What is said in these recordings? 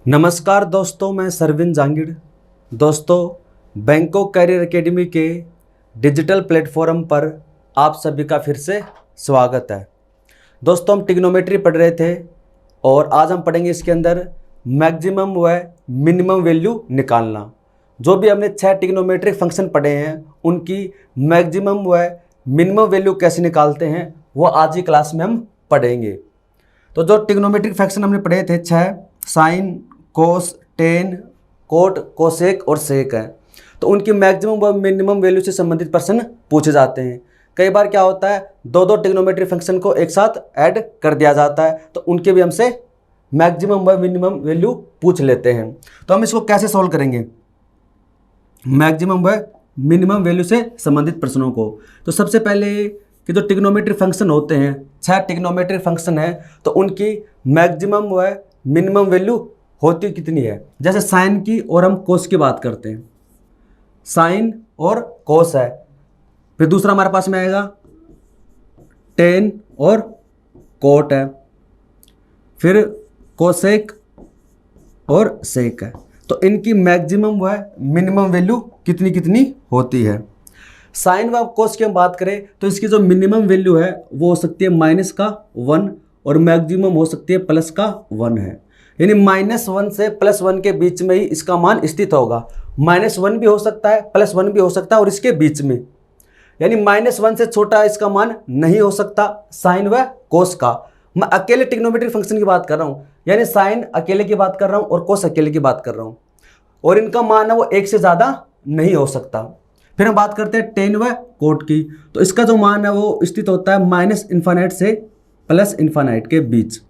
नमस्कार दोस्तों, मैं सरविन जांगिड़। दोस्तों, बैंकॉक कैरियर एकेडमी के डिजिटल प्लेटफॉर्म पर आप सभी का फिर से स्वागत है। दोस्तों, हम ट्रिग्नोमेट्री पढ़ रहे थे और आज हम पढ़ेंगे इसके अंदर मैक्सिमम व मिनिमम वैल्यू निकालना। जो भी हमने 6 ट्रिग्नोमेट्रिक फंक्शन पढ़े हैं उनकी मैक्सिमम व मिनिमम वैल्यू कैसे निकालते हैं वो आज की क्लास में हम पढ़ेंगे। तो जो ट्रिग्नोमेट्रिक फंक्शन हमने पढ़े थे 6, साइन, कोस, टेन, कोट, कोसेक और सेक है, तो उनकी मैक्सिमम व मिनिमम वैल्यू से संबंधित प्रश्न पूछे जाते हैं। कई बार क्या होता है, दो ट्रिग्नोमेट्रिक फंक्शन को एक साथ ऐड कर दिया जाता है, तो उनके भी हमसे मैक्सिमम व मिनिमम वैल्यू पूछ लेते हैं। तो हम इसको कैसे सॉल्व करेंगे मैक्सिमम व मिनिमम वैल्यू से संबंधित प्रश्नों को? तो सबसे पहले कि जो ट्रिग्नोमेट्रिक फंक्शन होते हैं, 6 ट्रिग्नोमेट्रिक फंक्शन है, तो उनकी मैक्सिमम व मिनिमम वैल्यू होती कितनी है। जैसे साइन की और हम कोस की बात करते हैं, साइन और कोस है। फिर दूसरा हमारे पास में आएगा टेन और कोट है। फिर कोसेक और सेक है। तो इनकी मैक्सिमम व मिनिमम वैल्यू कितनी कितनी होती है। साइन व कोस की हम बात करें तो इसकी जो मिनिमम वैल्यू है वो हो सकती है -1 और मैक्सिमम हो सकती है +1 है। यानी -1 से +1 के बीच में ही इसका मान स्थित होगा। -1 भी हो सकता है, +1 भी हो सकता है और इसके बीच में, यानी -1 से छोटा इसका मान नहीं हो सकता साइन व कोस का। मैं अकेले ट्रिग्नोमेट्रिक फंक्शन की बात कर रहा हूँ, यानी साइन अकेले की बात कर रहा हूँ और कोस अकेले की बात कर रहा हूँ, और इनका मान है वो 1 से ज़्यादा नहीं हो सकता। फिर हम बात करते हैं टेन व कोट की, तो इसका जो मान है वो स्थित होता है -∞ से +∞ के बीच।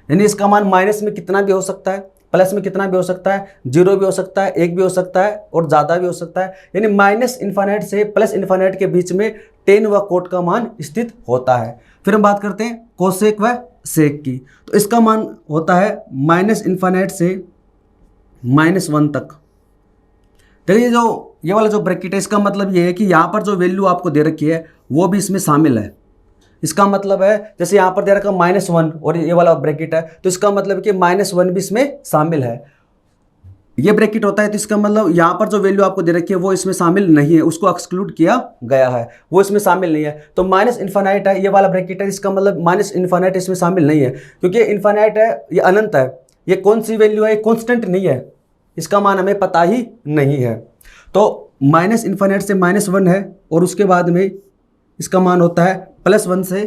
यानी इसका मान माइनस में कितना भी हो सकता है, प्लस में कितना भी हो सकता है, 0 भी हो सकता है, 1 भी हो सकता है और ज़्यादा भी हो सकता है। यानी -∞ से +∞ के बीच में टेन व कोट का मान स्थित होता है। फिर हम बात करते हैं कोसेक व सेक की, तो इसका मान होता है -∞ से -1 तक। देखिए ये वाला जो ब्रैकेट है, इसका मतलब ये है कि यहाँ पर जो वैल्यू आपको दे रखी है वो भी इसमें शामिल है। इसका मतलब है जैसे यहाँ पर दे रखा -1 और ये वाला ब्रैकेट है, तो इसका मतलब कि -1 भी इसमें शामिल है। ये ब्रैकेट होता है तो इसका मतलब यहाँ पर जो वैल्यू आपको दे रखी है वो इसमें शामिल नहीं है, उसको एक्सक्लूड किया गया है, वो इसमें शामिल नहीं है। तो -∞ है, ये वाला ब्रैकेट है, इसका मतलब -∞ इसमें शामिल नहीं है, क्योंकि इन्फानाइट है, ये अनंत है। ये कौन सी वैल्यू है, कॉन्स्टेंट नहीं है, इसका मान हमें पता ही नहीं है। तो -∞ से -1 है और उसके बाद में इसका मान होता है +1 से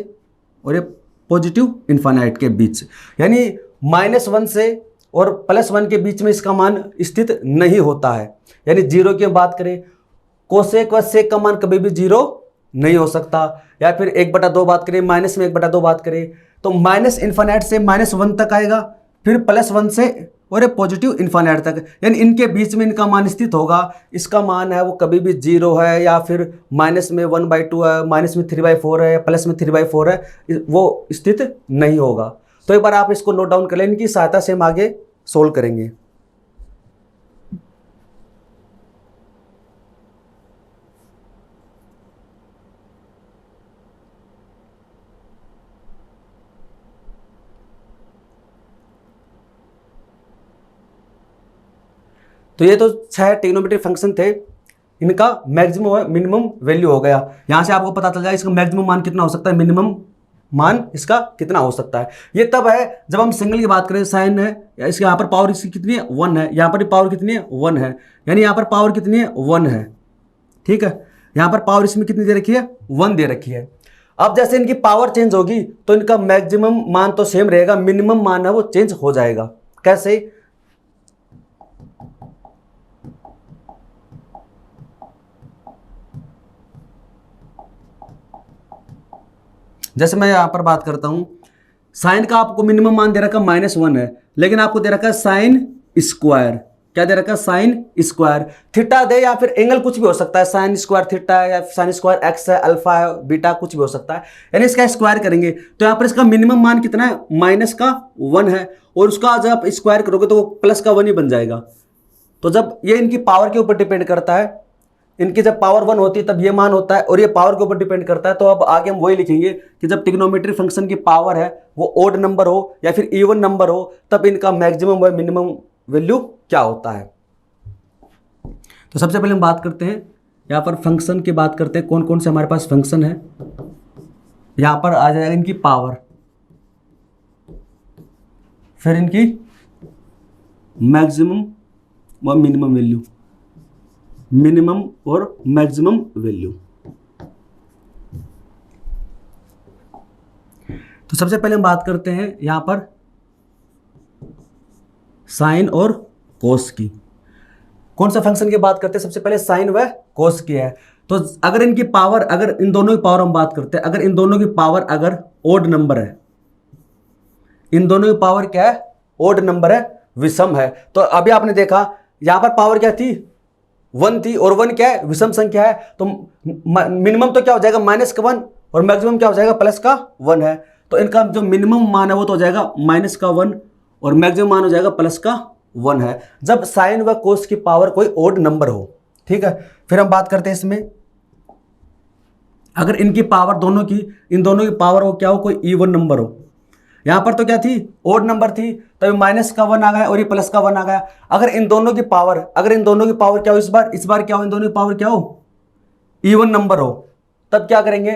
और ये +∞ के बीच, यानी -1 से और +1 के बीच में इसका मान स्थित नहीं होता है। यानी 0 की बात करें, कोसेक व सेक का मान कभी भी 0 नहीं हो सकता। या फिर 1/2 बात करें, माइनस में 1/2 बात करें तो -∞ से -1 तक आएगा, फिर +1 से और +∞ तक, यानी इनके बीच में इनका मान स्थित होगा। इसका मान है वो कभी भी 0 है, या फिर माइनस में 1/2 है, माइनस में 3/4 है, प्लस में 3/4 है, वो स्थित नहीं होगा। तो एक बार आप इसको नोट डाउन कर लें, इनकी सहायता से हम आगे सोल्व करेंगे। तो ये तो 6 ट्रिग्नोमेट्रिक फंक्शन थे, इनका मैक्सिमम और मिनिमम वैल्यू हो गया। यहाँ से आपको पता चल जाएगा इसका मैक्सिमम मान कितना हो सकता है, मिनिमम मान इसका कितना हो सकता है। ये तब है जब हम सिंगल की बात करें, साइन है, इसके यहाँ पर पावर इसकी कितनी है 1 है, यहाँ पर पावर कितनी है 1 है, यानी यहाँ पर पावर कितनी है 1 है। ठीक है, यहाँ पर पावर इसमें कितनी दे रखी है 1 दे रखी है। अब जैसे इनकी पावर चेंज होगी तो इनका मैक्सिमम मान तो सेम रहेगा, मिनिमम मान है वो चेंज हो जाएगा। कैसे? जैसे मैं यहाँ पर बात करता हूँ, साइन का आपको मिनिमम मान दे रखा -1 है, लेकिन आपको दे रखा है साइन स्क्वायर। क्या दे रखा है? Sign square. थीटा दे या फिर एंगल कुछ भी हो सकता है, साइन स्क्वायर थीटा है या साइन स्क्वायर एक्स है, अल्फा है, बीटा, कुछ भी हो सकता है। यानी इसका स्क्वायर करेंगे तो यहाँ पर इसका मिनिमम मान कितना है, -1 है, और उसका जब आप स्क्वायर करोगे तो वो +1 ही बन जाएगा। तो जब ये इनकी पावर के ऊपर डिपेंड करता है, इनकी जब पावर 1 होती है तब ये मान होता है, और ये पावर के ऊपर डिपेंड करता है। तो अब आगे हम वही लिखेंगे कि जब ट्रिग्नोमेट्री फंक्शन की पावर है वो ओड नंबर हो या फिर इवन नंबर हो, तब इनका मैक्सिमम व मिनिमम वैल्यू क्या होता है। तो सबसे पहले हम बात करते हैं यहाँ पर फंक्शन की बात करते हैं, कौन कौन से हमारे पास फंक्शन है। यहाँ पर आ जाएगा इनकी पावर, फिर इनकी मैक्सिमम व मिनिमम वैल्यू, मिनिमम और मैक्सिमम वैल्यू। तो सबसे पहले हम बात करते हैं यहां पर साइन और कोस की। कौन सा फंक्शन की बात करते हैं, सबसे पहले साइन व कोस की है। तो अगर इनकी पावर, अगर इन दोनों की पावर हम बात करते हैं, अगर इन दोनों की पावर अगर ओड नंबर है, इन दोनों की पावर क्या है, ओड नंबर है, विषम है। तो अभी आपने देखा यहां पर पावर क्या थी, 1 थी, और 1 क्या है, विषम संख्या है। तो मिनिमम तो क्या हो जाएगा -1 और मैक्सिमम क्या हो जाएगा +1 है। तो इनका जो मिनिमम मान है वो तो हो जाएगा -1 और मैक्सिमम मान हो जाएगा +1 है, जब साइन व कोस की पावर कोई ओड नंबर हो। ठीक है, फिर हम बात करते हैं इसमें, अगर इनकी पावर दोनों की, इन दोनों की पावर हो क्या हो, कोई इवन नंबर हो। यहां पर तो क्या थी, ओड नंबर थी, तभी -1 आ गया और ये +1 आ गया। अगर इन दोनों की पावर, अगर इन दोनों की पावर क्या हो, इस बार क्या हो, इन दोनों की पावर क्या हो, इवन नंबर हो, तब क्या करेंगे,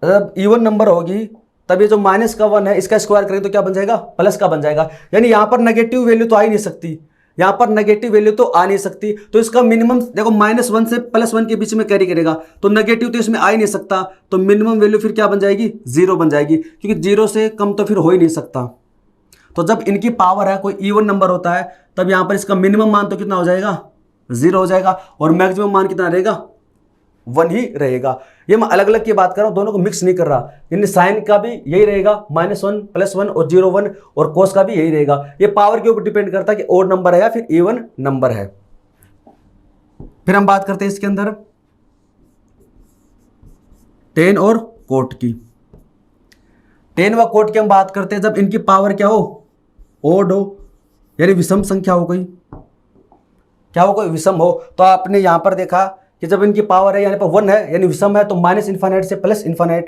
जब इवन नंबर होगी तब ये जो -1 है इसका स्क्वायर करेंगे तो क्या बन जाएगा, प्लस का बन जाएगा। यानी यहां पर नेगेटिव वैल्यू तो आ ही नहीं सकती, यहां पर नेगेटिव वैल्यू तो आ नहीं सकती। तो इसका मिनिमम देखो -1 से +1 के बीच में कैरी करेगा, तो नेगेटिव तो इसमें आ ही नहीं सकता। तो मिनिमम वैल्यू फिर क्या बन जाएगी, 0 बन जाएगी, क्योंकि 0 से कम तो फिर हो ही नहीं सकता। तो जब इनकी पावर है कोई इवन नंबर होता है, तब यहां पर इसका मिनिमम मान तो कितना हो जाएगा, 0 हो जाएगा, और मैक्सिमम मान कितना रहेगा, 1 ही रहेगा। ये मैं अलग अलग की बात कर रहा हूं, दोनों को मिक्स नहीं कर रहा। यानी साइन का भी यही रहेगा, -1 +1 और 0 1, और कोस का भी यही रहेगा। ये पावर के ऊपर डिपेंड करता है कि ओड नंबर है या फिर इवन नंबर है। फिर हम बात करते हैं इसके अंदर टेन और कोट की। टेन व कोट की हम बात करते हैं जब इनकी पावर क्या हो, ओड हो, यानी विषम संख्या हो कोई, क्या हो, कोई विषम हो। तो आपने यहां पर देखा कि जब इनकी पावर है, यानी पर 1 है, यानी विषम है, तो -∞ से +∞,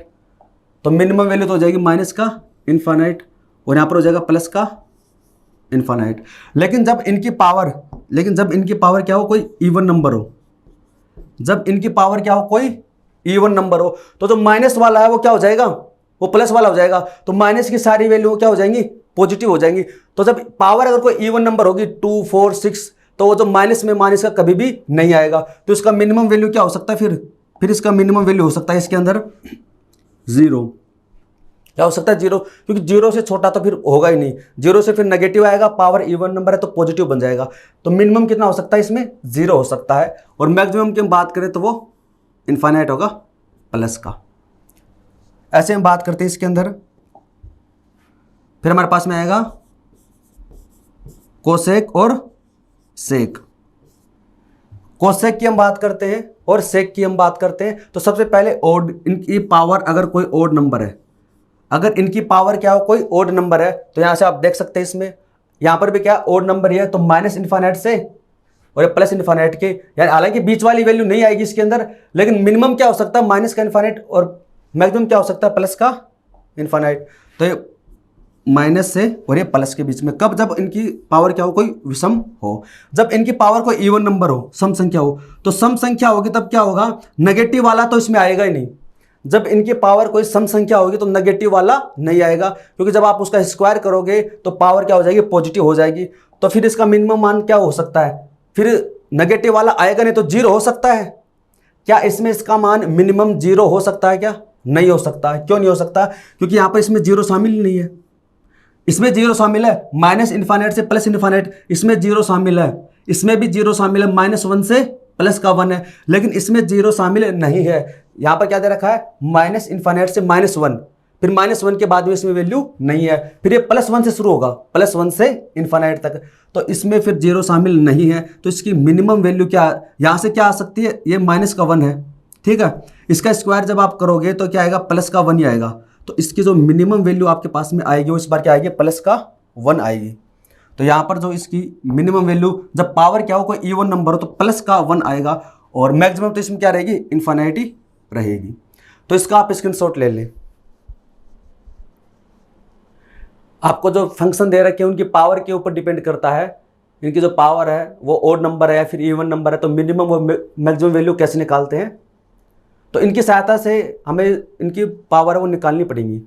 तो मिनिमम वैल्यू तो हो जाएगी -∞ और यहां पर हो जाएगा +∞। लेकिन जब इनकी पावर क्या हो, कोई इवन नंबर हो, जब इनकी पावर क्या हो, कोई इवन नंबर हो, तो जो माइनस वाला है वो क्या हो जाएगा, वो प्लस वाला हो जाएगा। तो माइनस की सारी वैल्यू क्या हो जाएंगी, पॉजिटिव हो जाएंगी। तो जब पावर अगर कोई इवन नंबर होगी 2 4 6, तो वो जो माइनस में माइनस का कभी भी नहीं आएगा। तो इसका मिनिमम वैल्यू क्या हो सकता है, फिर इसका मिनिमम वैल्यू हो सकता है इसके अंदर 0। क्या हो सकता है, 0, क्योंकि 0 से छोटा तो फिर होगा ही नहीं। 0 से फिर नेगेटिव आएगा, पावर इवन नंबर है तो पॉजिटिव बन जाएगा। तो मिनिमम कितना हो सकता है, इसमें 0 हो सकता है, और मैक्सिमम की हम बात करें तो वो इनफाइनाइट होगा, प्लस का। ऐसे हम बात करते हैं इसके अंदर। फिर हमारे पास में आएगा कोसेक और सेक। कोसेक की हम बात करते हैं और सेक की हम बात करते हैं। तो सबसे पहले ओड, इनकी पावर अगर कोई ओड नंबर है, अगर इनकी पावर क्या हो, कोई ओड नंबर है, तो यहां से आप देख सकते हैं इसमें, यहां पर भी क्या ओड नंबर ही है, तो -∞ से और +∞ के, यानी हालांकि बीच वाली वैल्यू नहीं आएगी इसके अंदर, लेकिन मिनिमम क्या हो सकता है, -∞ और मैक्सिमम क्या हो सकता है, +∞। तो ये माइनस से और ये प्लस के बीच में, कब, जब इनकी पावर क्या हो, कोई विषम हो। जब इनकी पावर कोई इवन नंबर हो, सम संख्या हो, तो सम संख्या होगी तब क्या होगा, नेगेटिव वाला तो इसमें आएगा ही नहीं। जब इनकी पावर कोई सम संख्या होगी तो नेगेटिव वाला नहीं आएगा, क्योंकि जब आप उसका स्क्वायर करोगे तो पावर क्या हो जाएगी, पॉजिटिव हो जाएगी। तो फिर इसका मिनिमम मान क्या हो सकता है, फिर नेगेटिव वाला आएगा नहीं, तो 0 हो सकता है। क्या इसमें इसका मान मिनिमम 0 हो सकता है, क्या नहीं हो सकता है। क्यों नहीं हो सकता, क्योंकि यहां पर इसमें 0 शामिल नहीं है। इसमें 0 शामिल है, -∞ से +∞, इसमें 0 शामिल है, इसमें भी 0 शामिल है, -1 से +1 है, लेकिन इसमें 0 शामिल नहीं है। यहां पर क्या दे रखा है, -∞ से -1, फिर -1 के बाद में इसमें वैल्यू नहीं है, फिर ये +1 से शुरू होगा, +1 से ∞ तक, तो इसमें फिर 0 शामिल नहीं है। तो इसकी मिनिमम वैल्यू क्या, यहां से क्या आ सकती है, ये -1 है, ठीक है। इसका स्क्वायर जब आप करोगे तो क्या आएगा, +1 ही आएगा। तो इसकी जो मिनिमम वैल्यू आपके पास में आएगी वो इस बार क्या आएगी, +1 आएगी। तो यहाँ पर जो इसकी मिनिमम वैल्यू, जब पावर क्या हो, कोई इवन नंबर हो, तो +1 आएगा, और मैक्सिमम तो इसमें क्या रहेगी, इन्फिनिटी रहेगी। तो इसका आप स्क्रीनशॉट ले लें। आपको जो फंक्शन दे रखे हैं उनकी पावर के ऊपर डिपेंड करता है, इनकी जो पावर है वो ओड नंबर है या फिर इवन नंबर है, तो मिनिमम और मैक्सिमम वैल्यू कैसे निकालते हैं, तो इनकी सहायता से हमें इनकी पावर है वो निकालनी पड़ेगी।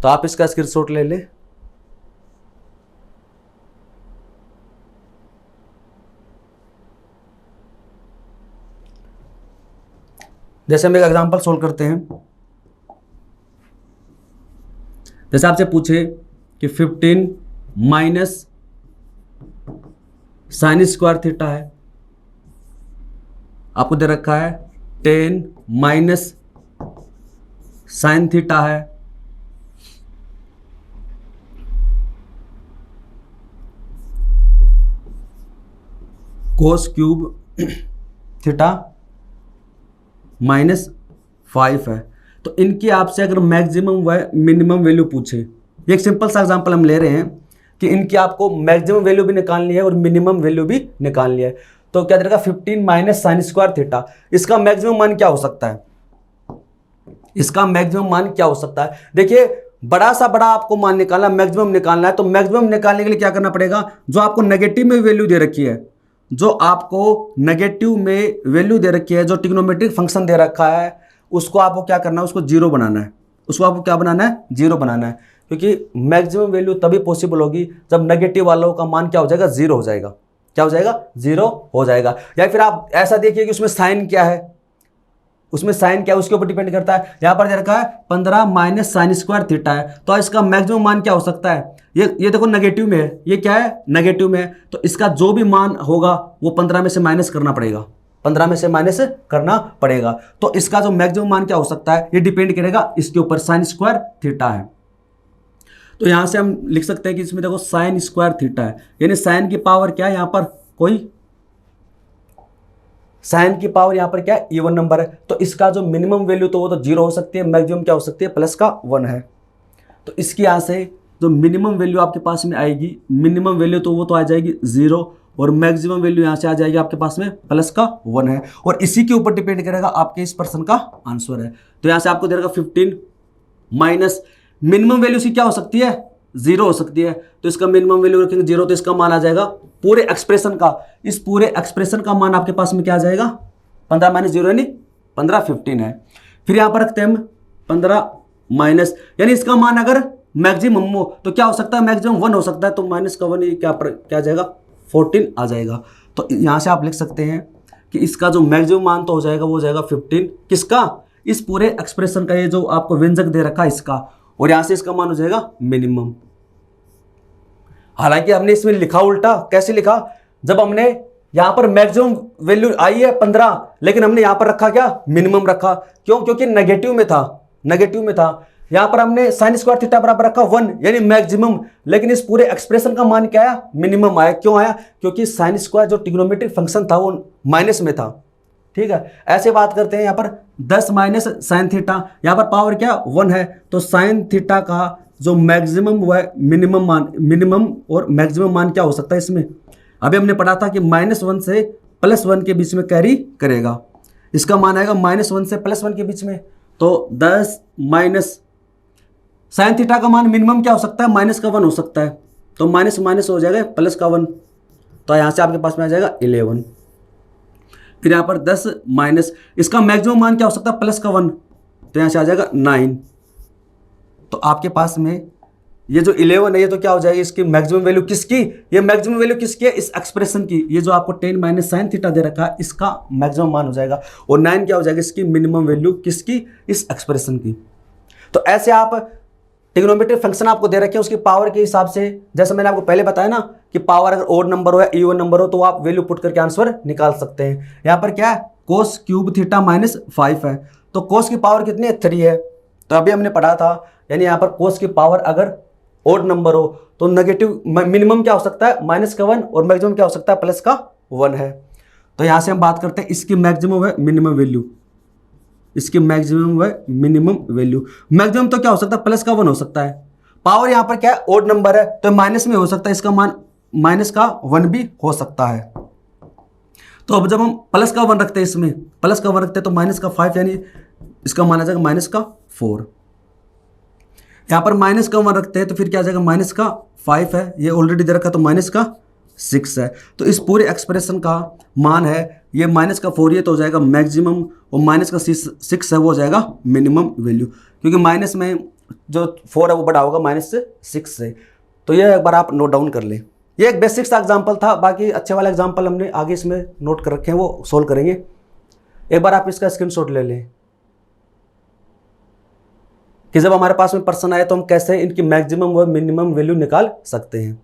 तो आप इसका स्क्रीनशॉट ले लें। जैसे हम एक एग्जांपल सोल्व करते हैं। जैसे आपसे पूछे कि 15 माइनस साइन स्क्वायर थीटा है, आपको दे रखा है 10 माइनस साइन थीटा है, कोस क्यूब थीटा -5 है। तो इनकी आपसे अगर मैक्सिमम व मिनिमम वैल्यू पूछे, एक सिंपल सा एग्जांपल हम ले रहे हैं कि इनकी आपको मैक्सिमम वैल्यू भी निकालनी है और मिनिमम वैल्यू भी निकालनी है। तो क्या देगा 15 माइनस साइन स्क्वायर थीटा, इसका मैक्सिमम मान क्या हो सकता है, इसका मैक्सिमम मान क्या हो सकता है। देखिए बड़ा सा बड़ा आपको मान निकालना, मैक्सिमम निकालना है, तो मैक्सिमम निकालने के लिए क्या करना पड़ेगा, जो आपको नेगेटिव में वैल्यू दे रखी है, जो आपको नेगेटिव में वैल्यू दे रखी है, जो ट्रिग्नोमेट्रिक फंक्शन दे रखा है, उसको आपको क्या करना है, उसको जीरो बनाना है, उसको आपको क्या बनाना है, जीरो बनाना है। क्योंकि मैक्सिमम वैल्यू तभी पॉसिबल होगी जब नेगेटिव वालों का मान क्या हो जाएगा, जीरो हो जाएगा। क्या हो जाएगा, जीरो हो जाएगा। या फिर आप ऐसा देखिए कि उसमें साइन क्या है, उसमें साइन क्या है उसके ऊपर डिपेंड करता है। यहां पर दे रखा है 15 माइनस साइन स्क्वायर थीटा है, तो इसका मैक्सिमम मान क्या हो सकता है, ये देखो नेगेटिव में है, ये क्या है, नेगेटिव में है, तो इसका जो भी मान होगा वो 15 में से माइनस करना पड़ेगा, 15 में से माइनस करना पड़ेगा। तो इसका जो मैक्सिमम मान क्या हो सकता है, ये डिपेंड करेगा इसके ऊपर, साइन स्क्वायर थीटा है। तो यहां से हम लिख सकते हैं कि इसमें देखो साइन स्क्वायर थीटा है, यानी साइन की पावर क्या है, यहां पर कोई साइन की पावर यहां पर क्या है, इवन नंबर है। तो इसका जो मिनिमम वैल्यू तो वो तो जीरो हो सकती है, मैक्सिमम क्या हो सकती है, प्लस का 1 है। तो इसकी यहां से जो मिनिमम वैल्यू आपके पास में आएगी, मिनिमम वैल्यू तो वो तो आ जाएगी 0 और मैक्सिमम वैल्यू यहां से आ जाएगी आपके पास में प्लस का 1 है। और इसी के ऊपर डिपेंड करेगा आपके इस प्रश्न का आंसर है। तो यहां से आपको दे देगा 15 माइनस मिनिमम वैल्यू से क्या हो सकती है, 0 हो सकती है। तो इसका मिनिमम वैल्यू रखेंगे 0, तो इसका मान आ जाएगा पूरे एक्सप्रेशन का, इस पूरे एक्सप्रेशन का मान आपके पास में क्या आ जाएगा, 15 माइनस 0 यानी 15, 15 है। फिर यहां पर रखते हैं हम 15 माइनस, यानी इसका मान अगर मैक्सिमम हो तो क्या हो सकता है, मैक्सिमम 1 हो सकता है, तो माइनस का 1 क्या आ जाएगा, 14 आ जाएगा। तो यहां से आप लिख सकते हैं कि इसका जो मैक्सिमम मान तो हो जाएगा वो हो जाएगा 15, किसका, इस पूरे एक्सप्रेशन का, ये जो आपको व्यंजक दे रखा है इसका, और यहां से इसका मान हो जाएगा मिनिमम। हालांकि हमने इसमें लिखा उल्टा, कैसे लिखा, जब हमने यहां पर मैक्सिमम वैल्यू आई है 15, लेकिन हमने यहां पर रखा क्या, मिनिमम रखा, क्यों, क्योंकि नेगेटिव में था, नेगेटिव में था। यहां पर हमने साइन स्क्वायर थीटा बराबर रखा 1 यानी मैक्सिमम, लेकिन इस पूरे एक्सप्रेशन का मान क्या आया, मिनिमम आया। क्यों आया, क्योंकि साइन स्क्वायर जो ट्रिग्नोमेट्रिक फंक्शन था वो माइनस में था। ठीक है, ऐसे बात करते हैं। यहां पर 10 माइनस साइन थीटा, यहां पर पावर क्या 1 है, तो साइन थीटा का जो मैक्सिमम व मिनिमम मान, मिनिमम और मैक्सिमम मान क्या हो सकता है इसमें, अभी हमने पढ़ा था कि -1 से +1 के बीच में कैरी करेगा, इसका मान आएगा -1 से +1 के बीच में। तो 10 माइनस साइन थीटा का मान मिनिमम क्या हो सकता है, माइनस का 1 हो सकता है, तो माइनस माइनस हो जाएगा प्लस का 1, तो यहां से आपके पास में आ जाएगा 11। फिर यहां पर 10 माइनस इसका मैक्सिमम मान क्या हो सकता है, प्लस का 1, तो यहां से आ जाएगा 9। तो आपके पास में ये जो 11 है, ये तो क्या हो जाएगी, इसकी मैक्सिमम वैल्यू किसकी, ये मैक्सिमम वैल्यू किसकी है, इस एक्सप्रेशन की, ये जो आपको 10 माइनस साइन थीटा दे रखा है इसका मैक्सिमम मान हो जाएगा, और 9 क्या हो जाएगा, इसकी मिनिमम वैल्यू किसकी, इस एक्सप्रेशन की। तो ऐसे आप ट्रिग्नोमेट्रिक फंक्शन आपको दे रखे हैं उसकी पावर के हिसाब से, जैसे मैंने आपको पहले बताया ना कि पावर अगर ओड नंबर हो या इवन नंबर हो तो आप वैल्यू पुट करके आंसर निकाल सकते हैं। यहाँ पर क्या है, कोस क्यूब थीटा -5 है, तो कोस की पावर कितनी है, 3 है। तो अभी हमने पढ़ा था, यानी यहाँ पर कोस की पावर अगर ओड नंबर हो तो नेगेटिव मिनिमम क्या हो सकता है, माइनस का 1, और मैक्सिमम क्या हो सकता है, प्लस का 1 है। तो यहाँ से हम बात करते हैं इसकी मैक्सिमम है मिनिमम वैल्यू, इसकी मैक्सिमम व मिनिमम वैल्यू। मैक्सिमम तो क्या हो सकता है, प्लस का 1 हो सकता है। पावर यहाँ पर क्या है, ओड नंबर है तो माइनस में हो सकता है, इसका मान माइनस का 1 भी हो सकता है। तो अब जब हम प्लस का 1 रखते हैं, इसमें प्लस का 1 रखते हैं तो माइनस का 5 यानी इसका मान आ जाएगा माइनस का 4। यहाँ पर माइनस का 1 रखते हैं तो फिर क्या आ जाएगा, माइनस का 5 है, ये ऑलरेडी दे रखा है तो माइनस का 6 है। तो इस पूरे एक्सप्रेशन का मान है ये माइनस का 4, ये तो हो जाएगा मैक्सिमम, और माइनस का 6 है वो हो जाएगा मिनिमम वैल्यू, क्योंकि माइनस में जो 4 है वो बड़ा होगा माइनस से 6 से। तो ये एक बार आप नोट डाउन कर लें। ये एक बेसिक सा एग्जाम्पल था, बाकी अच्छे वाला एग्जाम्पल हमने आगे इसमें नोट कर रखे हैं, वो सोल्व करेंगे। एक बार आप इसका स्क्रीनशॉट ले लें कि जब हमारे पास में पर्सन आए तो हम कैसे इनकी मैक्सिमम व मिनिमम वैल्यू निकाल सकते हैं।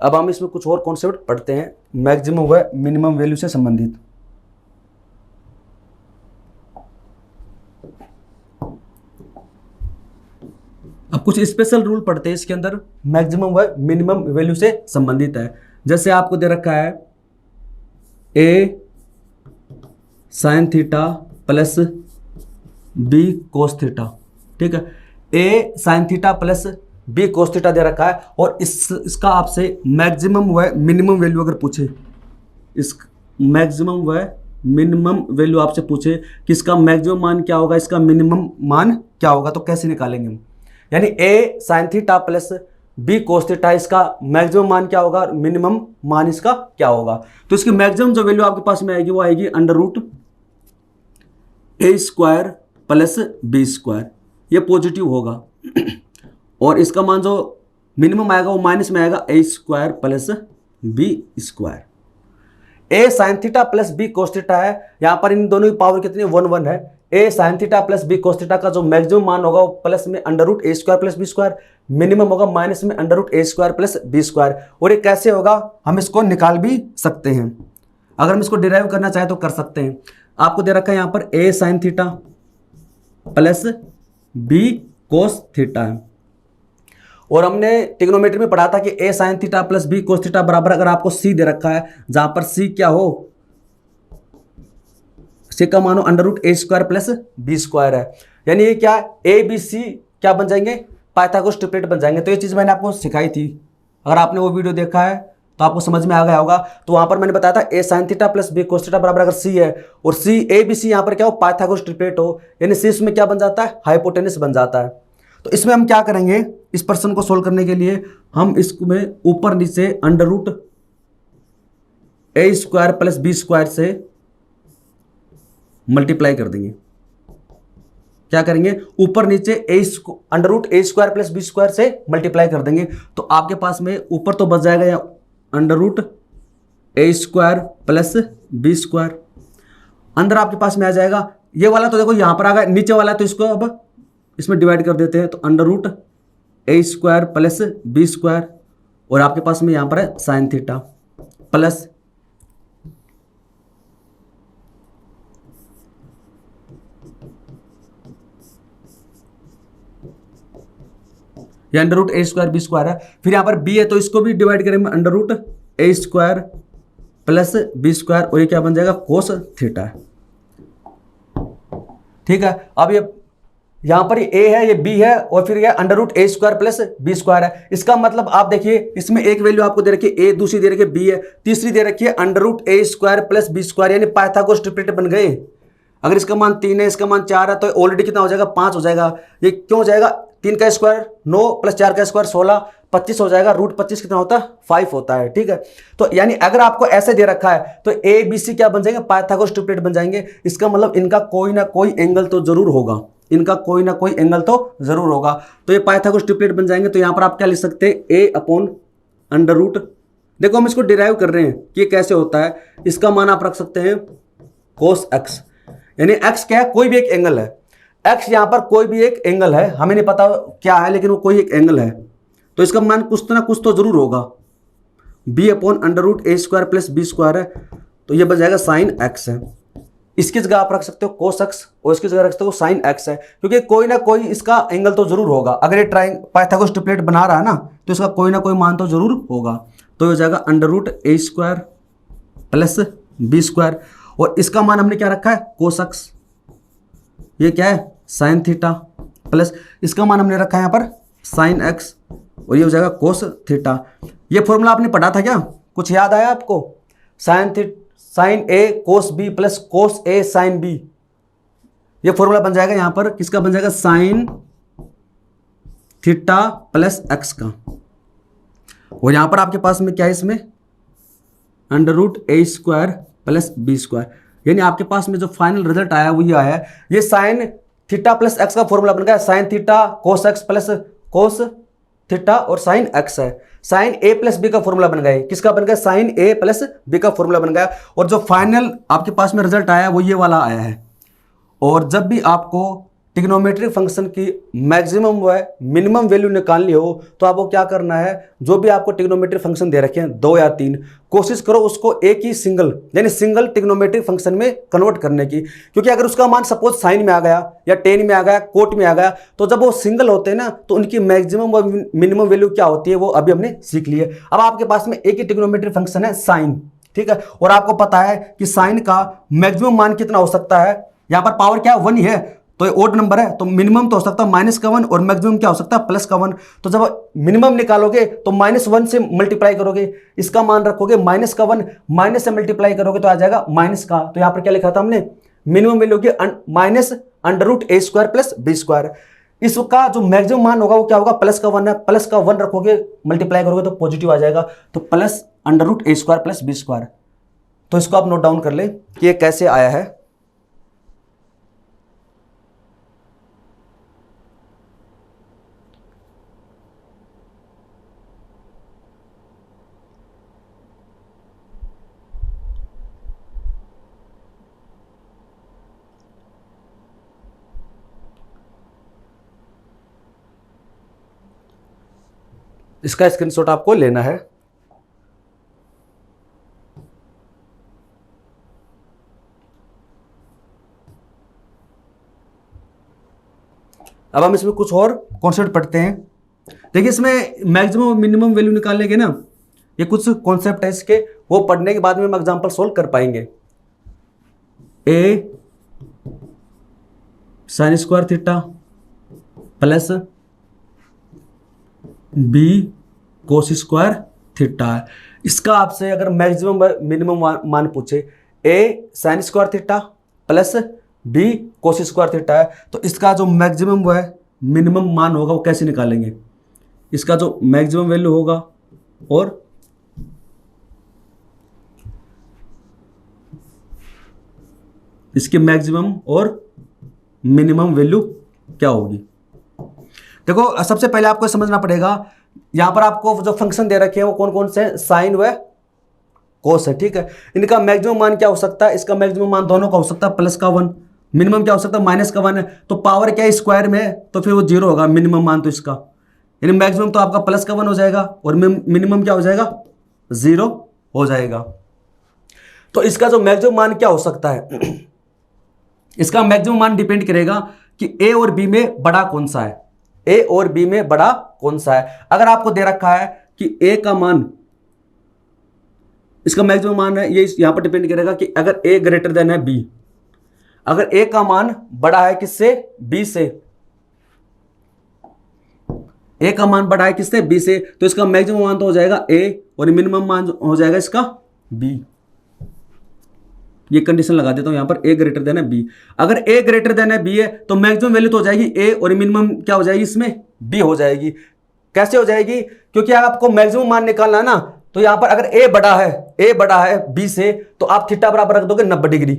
अब हम इसमें कुछ और कॉन्सेप्ट पढ़ते हैं मैक्सिमम व मिनिमम वैल्यू से संबंधित। अब कुछ स्पेशल रूल पढ़ते हैं इसके अंदर, मैक्सिमम व मिनिमम वैल्यू से संबंधित है। जैसे आपको दे रखा है a sine theta plus b cos theta, ठीक है। a sine theta plus b cos theta दे रखा है, और इसका आपसे मैक्सिमम व मिनिमम वैल्यू अगर पूछे, इस मैक्सिमम व मिनिमम वैल्यू आपसे पूछे कि इसका मैक्सिमम मान क्या होगा, इसका मिनिमम मान क्या होगा, तो कैसे निकालेंगे हम। यानी a sine theta plus b cos theta, इसका मैक्सिमम मान क्या होगा, मिनिमम मान इसका क्या होगा। तो इसकी मैक्सिमम जो वैल्यू आपके पास में आएगी वो आएगी under root a square plus b square, ये पॉजिटिव होगा। और इसका मान जो मिनिमम आएगा वो माइनस में आएगा a square plus b square. a sine theta plus b cos theta है, यहाँ पर इन दोनों की पावर कितनी 1 है। a sine theta plus b cos theta का जो मैक्सिमम मान होगा वो प्लस में under root a square plus b square, minimum होगा माइनस में under root a square plus b square. और ये कैसे होगा, हम इसको निकाल भी सकते हैं, अगर हम इसको डिराइव करना चाहें तो कर सकते हैं। आपको दे रखा है यहाँ पर a sine theta plus b cos theta है, और हमने ट्रिग्नोमेट्री में पढ़ा था कि a sine theta plus b cos theta बराबर, अगर आपको c दे रखा है जहां पर c क्या हो, c का मानो under root a square plus b square है, यानी ये क्या a b c क्या बन जाएंगे, पाइथागोरस ट्रिपलेट बन जाएंगे। तो ये चीज मैंने आपको सिखाई थी, अगर आपने वो वीडियो देखा है तो आपको समझ में आ गया होगा। तो वहां पर मैंने बताया था a sine theta plus b cos theta बराबर अगर c है और c a b c यहाँ पर क्या हो, पाइथागोरस ट्रिपलेट हो, यानी c इसमें क्या बन जाता है, हाइपोटेनस बन जाता है। तो इसमें हम क्या करेंगे, इस पर्सन को सोल्व करने के लिए हम इसमें ऊपर नीचे under root a square plus b square से मल्टीप्लाई कर देंगे। क्या करेंगे, ऊपर नीचे under root a square plus b square से मल्टीप्लाई कर देंगे। तो आपके पास में ऊपर तो बच जाएगा या under root a square plus b square, अंदर आपके पास में आ जाएगा ये वाला, तो देखो यहां पर आ गया, नीचे वाला तो इसको अब इसमें डिवाइड कर देते हैं, तो under root a square plus b square, और आपके पास में यहां पर है साइन थीटा प्लस ये under root a square b square है। फिर यहाँ पर b है तो इसको भी डिवाइड करेंगे under root a square plus b square, और ये क्या बन जाएगा, कोस थीटा। ठीक है, अब ये यहाँ पर ये a है, ये b है, और फिर ये under root a square plus b square है। इसका मतलब आप देखिए इसमें एक वैल्यू आपको दे रखी है a, दूसरी दे रखी है b है, तीसरी दे रखी है under root a square plus b square, यानी पाइथागोरस ट्रिपलेट बन गए। अगर इसका मान 3 है, इसका मान 4 है, तो ऑलरेडी कितना हो जाएगा, 5 हो जाएगा। ये क्यों हो जाएगा, 3 का स्क्वायर 9 प्लस 4 का स्क्वायर 16, 25 हो जाएगा। रूट 25 कितना होता है, 5 होता है। ठीक है, तो यानी अगर आपको ऐसे दे रखा है तो ए बी सी क्या बन जाएंगे, पाइथागोरस ट्रिपलेट बन जाएंगे। इसका मतलब इनका कोई ना कोई एंगल तो जरूर होगा, इनका कोई ना कोई एंगल तो जरूर होगा, तो ये पाइथागोरस ट्रिपलेट बन जाएंगे। तो यहां पर आप क्या लिख सकते हैं, ए अपॉन अंडर रूट, देखो हम इसको डिराइव कर रहे हैं कि ये कैसे होता है। इसका मान आप रख सकते हैं कोस एक्स, यानी एक्स क्या है, कोई भी एक एंगल है। एक्स यहां पर कोई भी एक एंगल है, हमें नहीं पता क्या है, लेकिन वो कोई एक एंगल है, तो इसका मान कुछ ना कुछ तो जरूर होगा। बी अपॉन अंडर रूट ए स्क्वायर प्लस बी स्क्वायर है, तो ये बन जाएगा साइन एक्स है। इसकी जगह आप रख सकते हो cos x और इसकी जगह रख सकते हो sin x है, क्योंकि कोई ना कोई इसका एंगल तो जरूर होगा। अगर ये पाइथागोरस ट्रिपलेट बना रहा है ना तो इसका कोई ना कोई मान तो जरूर होगा। तो हो जाएगा √a² प्लस b², और इसका मान हमने क्या रखा है cos x, ये क्या है sin थीटा, प्लस इसका मान हमने रखा है यहाँ पर sin x, और ये हो जाएगा cos थीटा। ये फॉर्मूला आपने पढ़ा था क्या, कुछ याद आया आपको? sin a cos b plus cos a sin b, ये फॉर्मूला बन जाएगा यहाँ पर किसका बन जाएगा, sin थीटा प्लस x का। और यहाँ पर आपके पास में क्या है, इसमें √a² प्लस b², यानी आपके पास में जो फाइनल रिजल्ट आया वो ये आया है, ये sin थीटा प्लस x का फॉर्मूला बन गया sin theta cos x plus cos theta और sin x है। sin a प्लस बी का फॉर्मूला बन गया, किसका बन गया, sin a प्लस बी का फॉर्मूला बन गया। और जो फाइनल आपके पास में रिजल्ट आया वो ये वाला आया है। और जब भी आपको ट्रिग्नोमेट्रिक फंक्शन की मैक्सिमम व मिनिमम वैल्यू निकालनी हो तो आपको क्या करना है, जो भी आपको ट्रिग्नोमेट्रिक फंक्शन दे रखे हैं 2 या 3, कोशिश करो उसको एक ही सिंगल यानी सिंगल ट्रिग्नोमेट्रिक फंक्शन में कन्वर्ट करने की, क्योंकि अगर उसका मान सपोज साइन में आ गया या टेन में आ गया, कोट में आ गया, तो जब वो सिंगल होते हैं ना तो उनकी मैक्सिमम व मिनिमम वैल्यू क्या होती है वो अभी हमने सीख ली है। अब आपके पास में एक ही ट्रिग्नोमेट्रिक फंक्शन है साइन, ठीक है, और आपको पता है कि साइन का मैक्सिमम मान कितना हो सकता है, यहाँ पर पावर क्या 1 ही है तो ये ओड नंबर है, तो मिनिमम तो हो सकता है -1 और मैक्सिमम क्या हो सकता है +1। तो जब मिनिमम निकालोगे तो -1 से मल्टीप्लाई करोगे, इसका मान रखोगे -1, माइनस से मल्टीप्लाई करोगे तो आ जाएगा माइनस का। तो यहाँ पर क्या लिखा था हमने, मिनिमम वैल्यू की -√a² प्लस b²। इसका जो मैक्सिमम मान होगा वो क्या होगा, +1 है, +1 रखोगे मल्टीप्लाई करोगे तो पॉजिटिव आ जाएगा, तो +√a² प्लस b²। तो इसको आप नोट डाउन कर ले कि ये कैसे आया है। इसका स्क्रीनशॉट आपको लेना है। अब हम इसमें कुछ और कॉन्सेप्ट पढ़ते हैं। देखिए इसमें मैक्सिमम और मिनिमम वैल्यू निकालने के ना ये कुछ कॉन्सेप्ट है इसके, वो पढ़ने के बाद में हम एग्जांपल सोल्व कर पाएंगे। a sin² theta plus b cos² theta है। इसका आपसे अगर मैक्सिमम मिनिमम मान पूछे, a sin² theta plus b cos² theta है, तो इसका जो मैक्सिमम व मिनिमम मान होगा वो कैसे निकालेंगे, इसका जो मैक्सिमम वैल्यू होगा और इसकी मैक्सिमम और मिनिमम वैल्यू क्या होगी। देखो सबसे पहले आपको समझना पड़ेगा, यहां पर आपको जो फंक्शन दे रखे हैं वो कौन कौन से हैं, साइन व कोस है, ठीक है। इनका मैक्सिमम मान क्या हो सकता है, इसका मैक्सिमम मान दोनों का हो सकता है +1, मिनिमम क्या हो सकता है -1 है, तो पावर क्या है स्क्वायर में है तो फिर वो 0 होगा मिनिमम मान, तो इसका यानी मैक्सिमम तो आपका +1 हो जाएगा और मिनिमम क्या हो जाएगा 0 हो जाएगा। तो इसका जो मैक्सिमम मान क्या हो सकता है, इसका मैक्सिमम मान डिपेंड करेगा कि ए और बी में बड़ा कौन सा है, ए और बी में बड़ा कौन सा है। अगर आपको दे रखा है कि ए का मान, इसका मैक्सिमम मान है, ये यहां पर डिपेंड करेगा कि अगर ए ग्रेटर देन है बी, अगर ए का मान बड़ा है किससे, बी से, ए का मान बड़ा है किससे, बी से, तो इसका मैक्सिमम मान तो हो जाएगा ए और मिनिमम मान हो जाएगा इसका बी। ये कंडीशन लगा देता हूं यहां पर, ए ग्रेटर देन है बी। अगर ए ग्रेटर देन है बी है तो मैक्सिमम वैल्यू तो हो जाएगी ए और मिनिमम क्या हो जाएगी इसमें बी हो जाएगी। कैसे हो जाएगी, क्योंकि अगर आपको मैक्सिमम मान निकालना है ना तो यहां पर अगर ए बड़ा है बी से तो आप थीटा बराबर रख दोगे 90 डिग्री,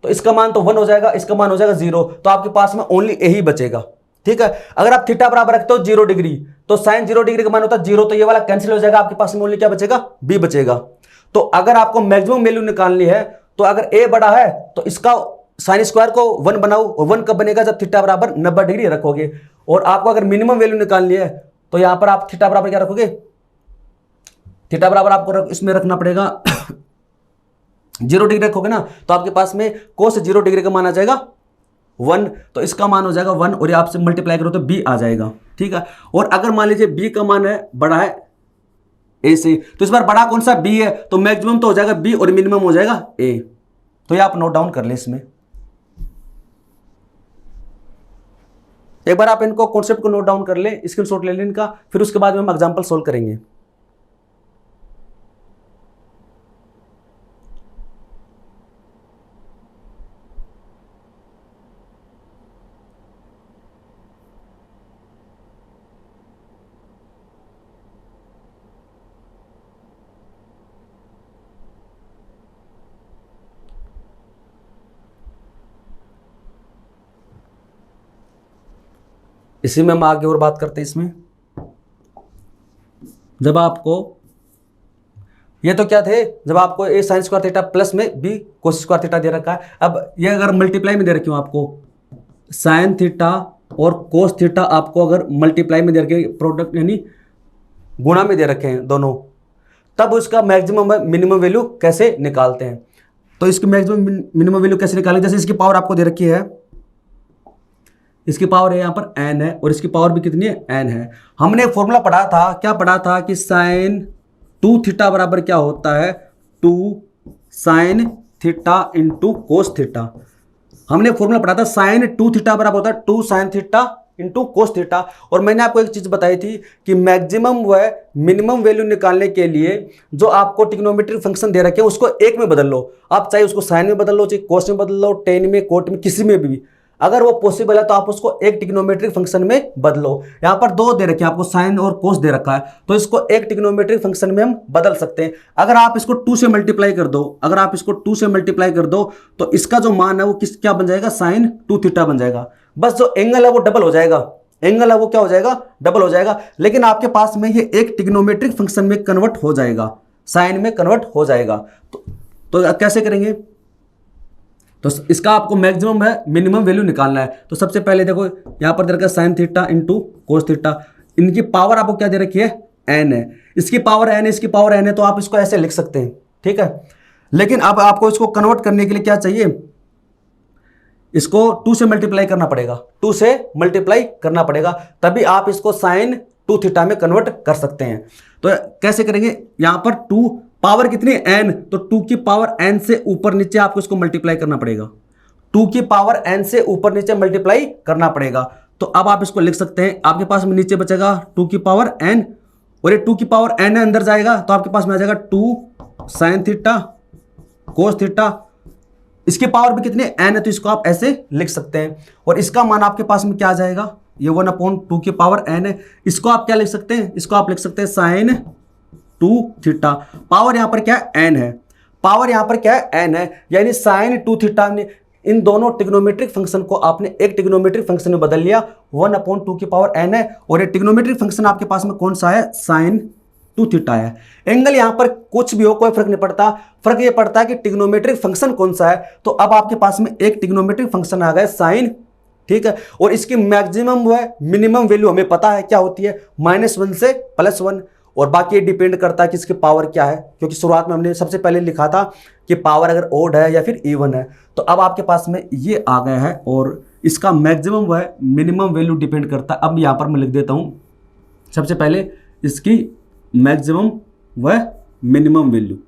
तो इसका मान तो 1 हो जाएगा, इसका मान हो जाएगा 0, तो आपके पास में ओनली ए ही बचेगा, ठीक है। अगर आप थीटा बराबर रखते हो 0 डिग्री तो साइन 0 डिग्री का मान होता है 0, तो ये वाला कैंसिल हो जाएगा, आपके पास में ओनली क्या बचेगा, बी बचेगा। तो अगर आपको मैक्सिमम वैल्यू निकालनी है तो अगर ए बड़ा है तो इसका साइन स्क्वायर को 1 बनाओ, और 1 कब बनेगा, जब थीटा बराबर 90 डिग्री रखोगे। और आपको अगर मिनिमम वैल्यू निकालनी है तो यहां पर आप थीटा बराबर क्या रखोगे, थीटा बराबर आपको इसमें रखना पड़ेगा 0 डिग्री रखोगे ना तो आपके पास में कोस 0 डिग्री का मान आ जाएगा 1, तो इसका मान हो जाएगा 1 और ये आपसे मल्टीप्लाई करो तो b आ जाएगा, ठीक है। और अगर मान लीजिए b का मान है बड़ा है a से, तो इस बार बड़ा कौन सा b है, तो मैक्सिमम तो हो जाएगा b और मिनिमम हो जाएगा a। तो ये आप नोट डाउन कर ले इसमें, एक बार आप इनको कॉन्सेप्ट को नोट डाउन कर ले, स्क्रीनशॉट ले लें इनका, फिर उसके बाद में हम एग्जांपल सोल्व करेंगे। इसी में हम आगे और बात करते हैं। इसमें जब आपको ये तो क्या थे, जब आपको a sign square theta plus में b कोस स्क्वायर थीटा दे रखा है, अब ये अगर मल्टीप्लाई में दे रखी हूं आपको साइन थीटा और कोस थीटा, आपको अगर मल्टीप्लाई में दे रखे प्रोडक्ट यानी गुणा में दे रखे हैं दोनों, तब उसका मैक्सिमम मिनिमम वैल्यू कैसे निकालते हैं। तो इसकी मैक्सिमम मिनिमम वैल्यू कैसे निकालें, जैसे इसकी पावर आपको दे रखी है, इसकी पावर है यहाँ पर n है और इसकी पावर भी कितनी है n है। हमने फॉर्मूला पढ़ा था, क्या पढ़ा था कि साइन 2 थीटा बराबर क्या होता है 2 sign theta into cos theta. हमने फॉर्मूला पढ़ा था साइन 2 थीटा बराबर होता है 2 sign theta into cos theta. और मैंने आपको एक चीज बताई थी कि मैक्सिमम व मिनिमम वैल्यू निकालने के लिए जो आपको ट्रिग्नोमेट्रिक फंक्शन दे रखे हैं उसको एक में बदल लो, आप चाहे उसको साइन में बदल लो, चाहे कोस में बदल लो, टेन में, कोट में, किसी में भी, अगर वो पॉसिबल है तो आप उसको एक ट्रिग्नोमेट्रिक फंक्शन में बदलो। यहाँ पर दो दे रखे हैं आपको, साइन और कोस दे रखा है, तो इसको एक ट्रिग्नोमेट्रिक फंक्शन में हम बदल सकते हैं। अगर आप इसको 2 से मल्टीप्लाई कर दो, अगर आप इसको 2 से मल्टीप्लाई कर दो तो इसका जो मान है वो क्या बन जाएगा, साइन 2 थीटा बन जाएगा। बस जो एंगल है वो डबल हो जाएगा, एंगल है वो क्या हो जाएगा, डबल हो जाएगा। लेकिन आपके पास में ये एक ट्रिग्नोमेट्रिक फंक्शन में कन्वर्ट हो जाएगा, साइन में कन्वर्ट हो जाएगा। तो कैसे करेंगे, तो इसका आपको मैक्सिमम है मिनिमम वैल्यू निकालना है। तो सबसे पहले देखो यहाँ पर दे रखा है sine theta into cos theta, इनकी पावर आपको क्या दे रखी है n है, इसकी पावर n है, इसकी पावर n है, तो आप इसको ऐसे लिख सकते हैं, ठीक है। लेकिन अब आपको इसको कन्वर्ट करने के लिए क्या चाहिए, इसको 2 से मल्टीप्लाई करना पड़ेगा, 2 से मल्टीप्लाई करना पड़ेगा, तभी आप इसको साइन 2 थीटा में कन्वर्ट कर सकते हैं। तो कैसे करेंगे, यहां पर 2 पावर कितनी n, तो 2 की पावर n से ऊपर नीचे आपको इसको मल्टीप्लाई करना पड़ेगा, 2 की पावर n से ऊपर नीचे मल्टीप्लाई करना पड़ेगा। तो अब आप इसको लिख सकते हैं, आपके पास में नीचे बचेगा 2 की पावर n, और ये 2 की पावर n अंदर जाएगा तो आपके पास में आ जाएगा 2 साइन थीटा कोस थीटा, इसकी पावर भी कितनी n है, तो इसको आप ऐसे लिख सकते हैं। और इसका मान आपके पास में क्या आ जाएगा, ये 1/2 की पावर n है, इसको आप क्या लिख सकते हैं, इसको आप लिख सकते हैं साइन 2 थीटा। पावर यहां पर क्या है n है, पावर यहां पर क्या है n है, यानी साइन 2 थीटा ने इन दोनों ट्रिग्नोमेट्रिक फंक्शन को आपने एक ट्रिग्नोमेट्रिक फंक्शन में बदल लिया, 1/2 की पावर n है, और ये ट्रिग्नोमेट्रिक फंक्शन आपके पास में कौन सा है, साइन 2 थीटा है। एंगल यहां पर कुछ भी हो कोई फर्क नहीं पड़ता, फर्क ये पड़ता है कि ट्रिग्नोमेट्रिक फंक्शन कौन सा है। तो अब आपके पास में एक ट्रिग्नोमेट्रिक फंक्शन आ गया साइन, ठीक है, और इसकी मैक्सिमम व मिनिमम वैल्यू हमें पता है क्या होती है, -1 से +1, और बाकी ये डिपेंड करता है कि इसकी पावर क्या है, क्योंकि शुरुआत में हमने सबसे पहले लिखा था कि पावर अगर ओड है या फिर इवन है। तो अब आपके पास में ये आ गया है और इसका मैक्सिमम व मिनिमम वैल्यू डिपेंड करता है। अब यहाँ पर मैं लिख देता हूँ सबसे पहले इसकी मैक्सिमम व मिनिमम वैल्यू,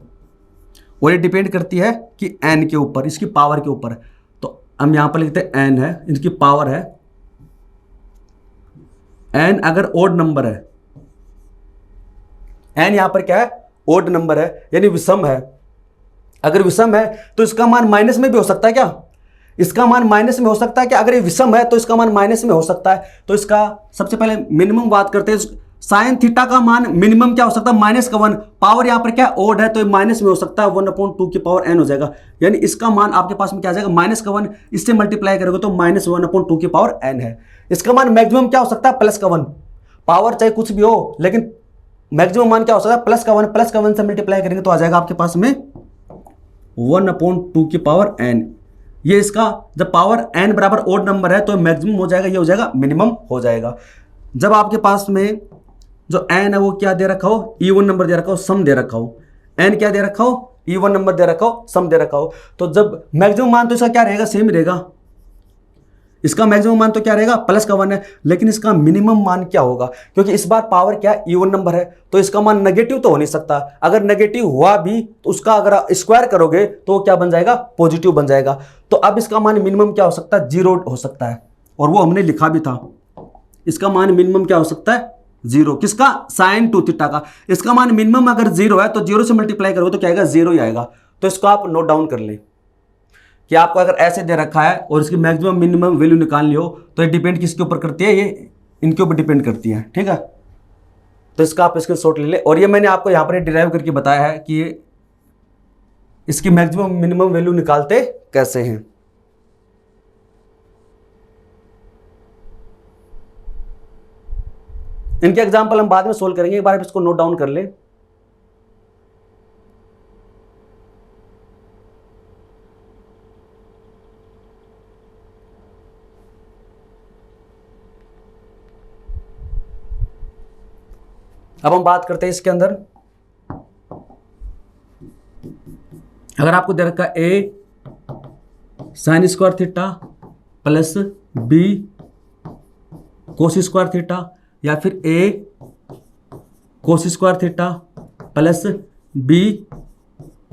और ये डिपेंड करती है कि n के ऊपर, इसकी पावर के ऊपर। तो हम यहाँ पर लिखते हैं n है, इनकी पावर है n, अगर ओड नंबर है, n यहां पर क्या है, ओड नंबर है यानी विषम है। अगर विषम है तो इसका मान माइनस में भी हो सकता है, क्या इसका मान माइनस में हो सकता है क्या, अगर ये विषम है तो इसका मान माइनस में हो सकता है। तो इसका सबसे पहले मिनिमम बात करते हैं, साइन थीटा का मान मिनिमम क्या हो सकता है, -1, पावर यहां पर क्या है, ओड है, तो माइनस में हो सकता है, 1/2 की पावर n हो जाएगा, यानी इसका मान आपके पास में क्या आ जाएगा, -1, इससे मल्टीप्लाई करोगे तो -1/2 की पावर n है। इसका मान मैक्सिमम क्या हो सकता है, +1, पावर चाहे कुछ भी हो, लेकिन मैक्सिमम मान क्या हो सकता है, +1 से मल्टीप्लाई करेंगे तो आ जाएगा आपके पास में 1/2 की पावर n। ये इसका जब पावर n बराबर ओड नंबर है तो मैक्सिमम हो जाएगा, ये हो जाएगा मिनिमम हो जाएगा। जब आपके पास में जो n है वो क्या दे रखा हो, इवन नंबर दे रखा हो, सम दे रखा हो, n क्या दे रखा हो, इवन नंबर दे रखा हो, सम दे रखा हो, तो जब मैक्सिमम मान तो इसका क्या रहेगा, सेम ही रहेगा। इसका मैक्सिमम मान तो क्या रहेगा, प्लस का 1 है, लेकिन इसका मिनिमम मान क्या होगा, क्योंकि इस बार पावर क्या इवन नंबर है, तो इसका मान नेगेटिव तो हो नहीं सकता। अगर नेगेटिव हुआ भी तो उसका अगर स्क्वायर करोगे तो क्या बन जाएगा, पॉजिटिव बन जाएगा। तो अब इसका मान मिनिमम क्या हो सकता है, 0 हो सकता है, और वो हमने लिखा भी था। इसका मान मिनिमम क्या हो सकता है, 0। किसका, साइन 2 थीटा का। इसका मान मिनिमम अगर 0 है तो 0 से मल्टीप्लाई करोगे तो क्या आएगा, 0 ही आएगा। तो इसको आप नोट डाउन कर लें कि आपको अगर ऐसे दे रखा है और इसकी मैक्सिमम मिनिमम वैल्यू निकालनी हो तो ये डिपेंड किसके ऊपर करती है, ये इनके ऊपर डिपेंड करती है, ठीक है। तो इसका आप स्क्रीनशॉट ले ले, और ये मैंने आपको यहाँ पर डिराइव करके बताया है कि ये इसकी मैक्सिमम मिनिमम वैल्यू निकालते कैसे हैं। इनके एग्जाम्पल हम बाद में सोल्व करेंगे, एक बार आप इसको नोट डाउन कर ले। अब हम बात करते हैं इसके अंदर, अगर आपको दे रखा a sine square theta plus B cos square theta, या फिर a cos square theta plus b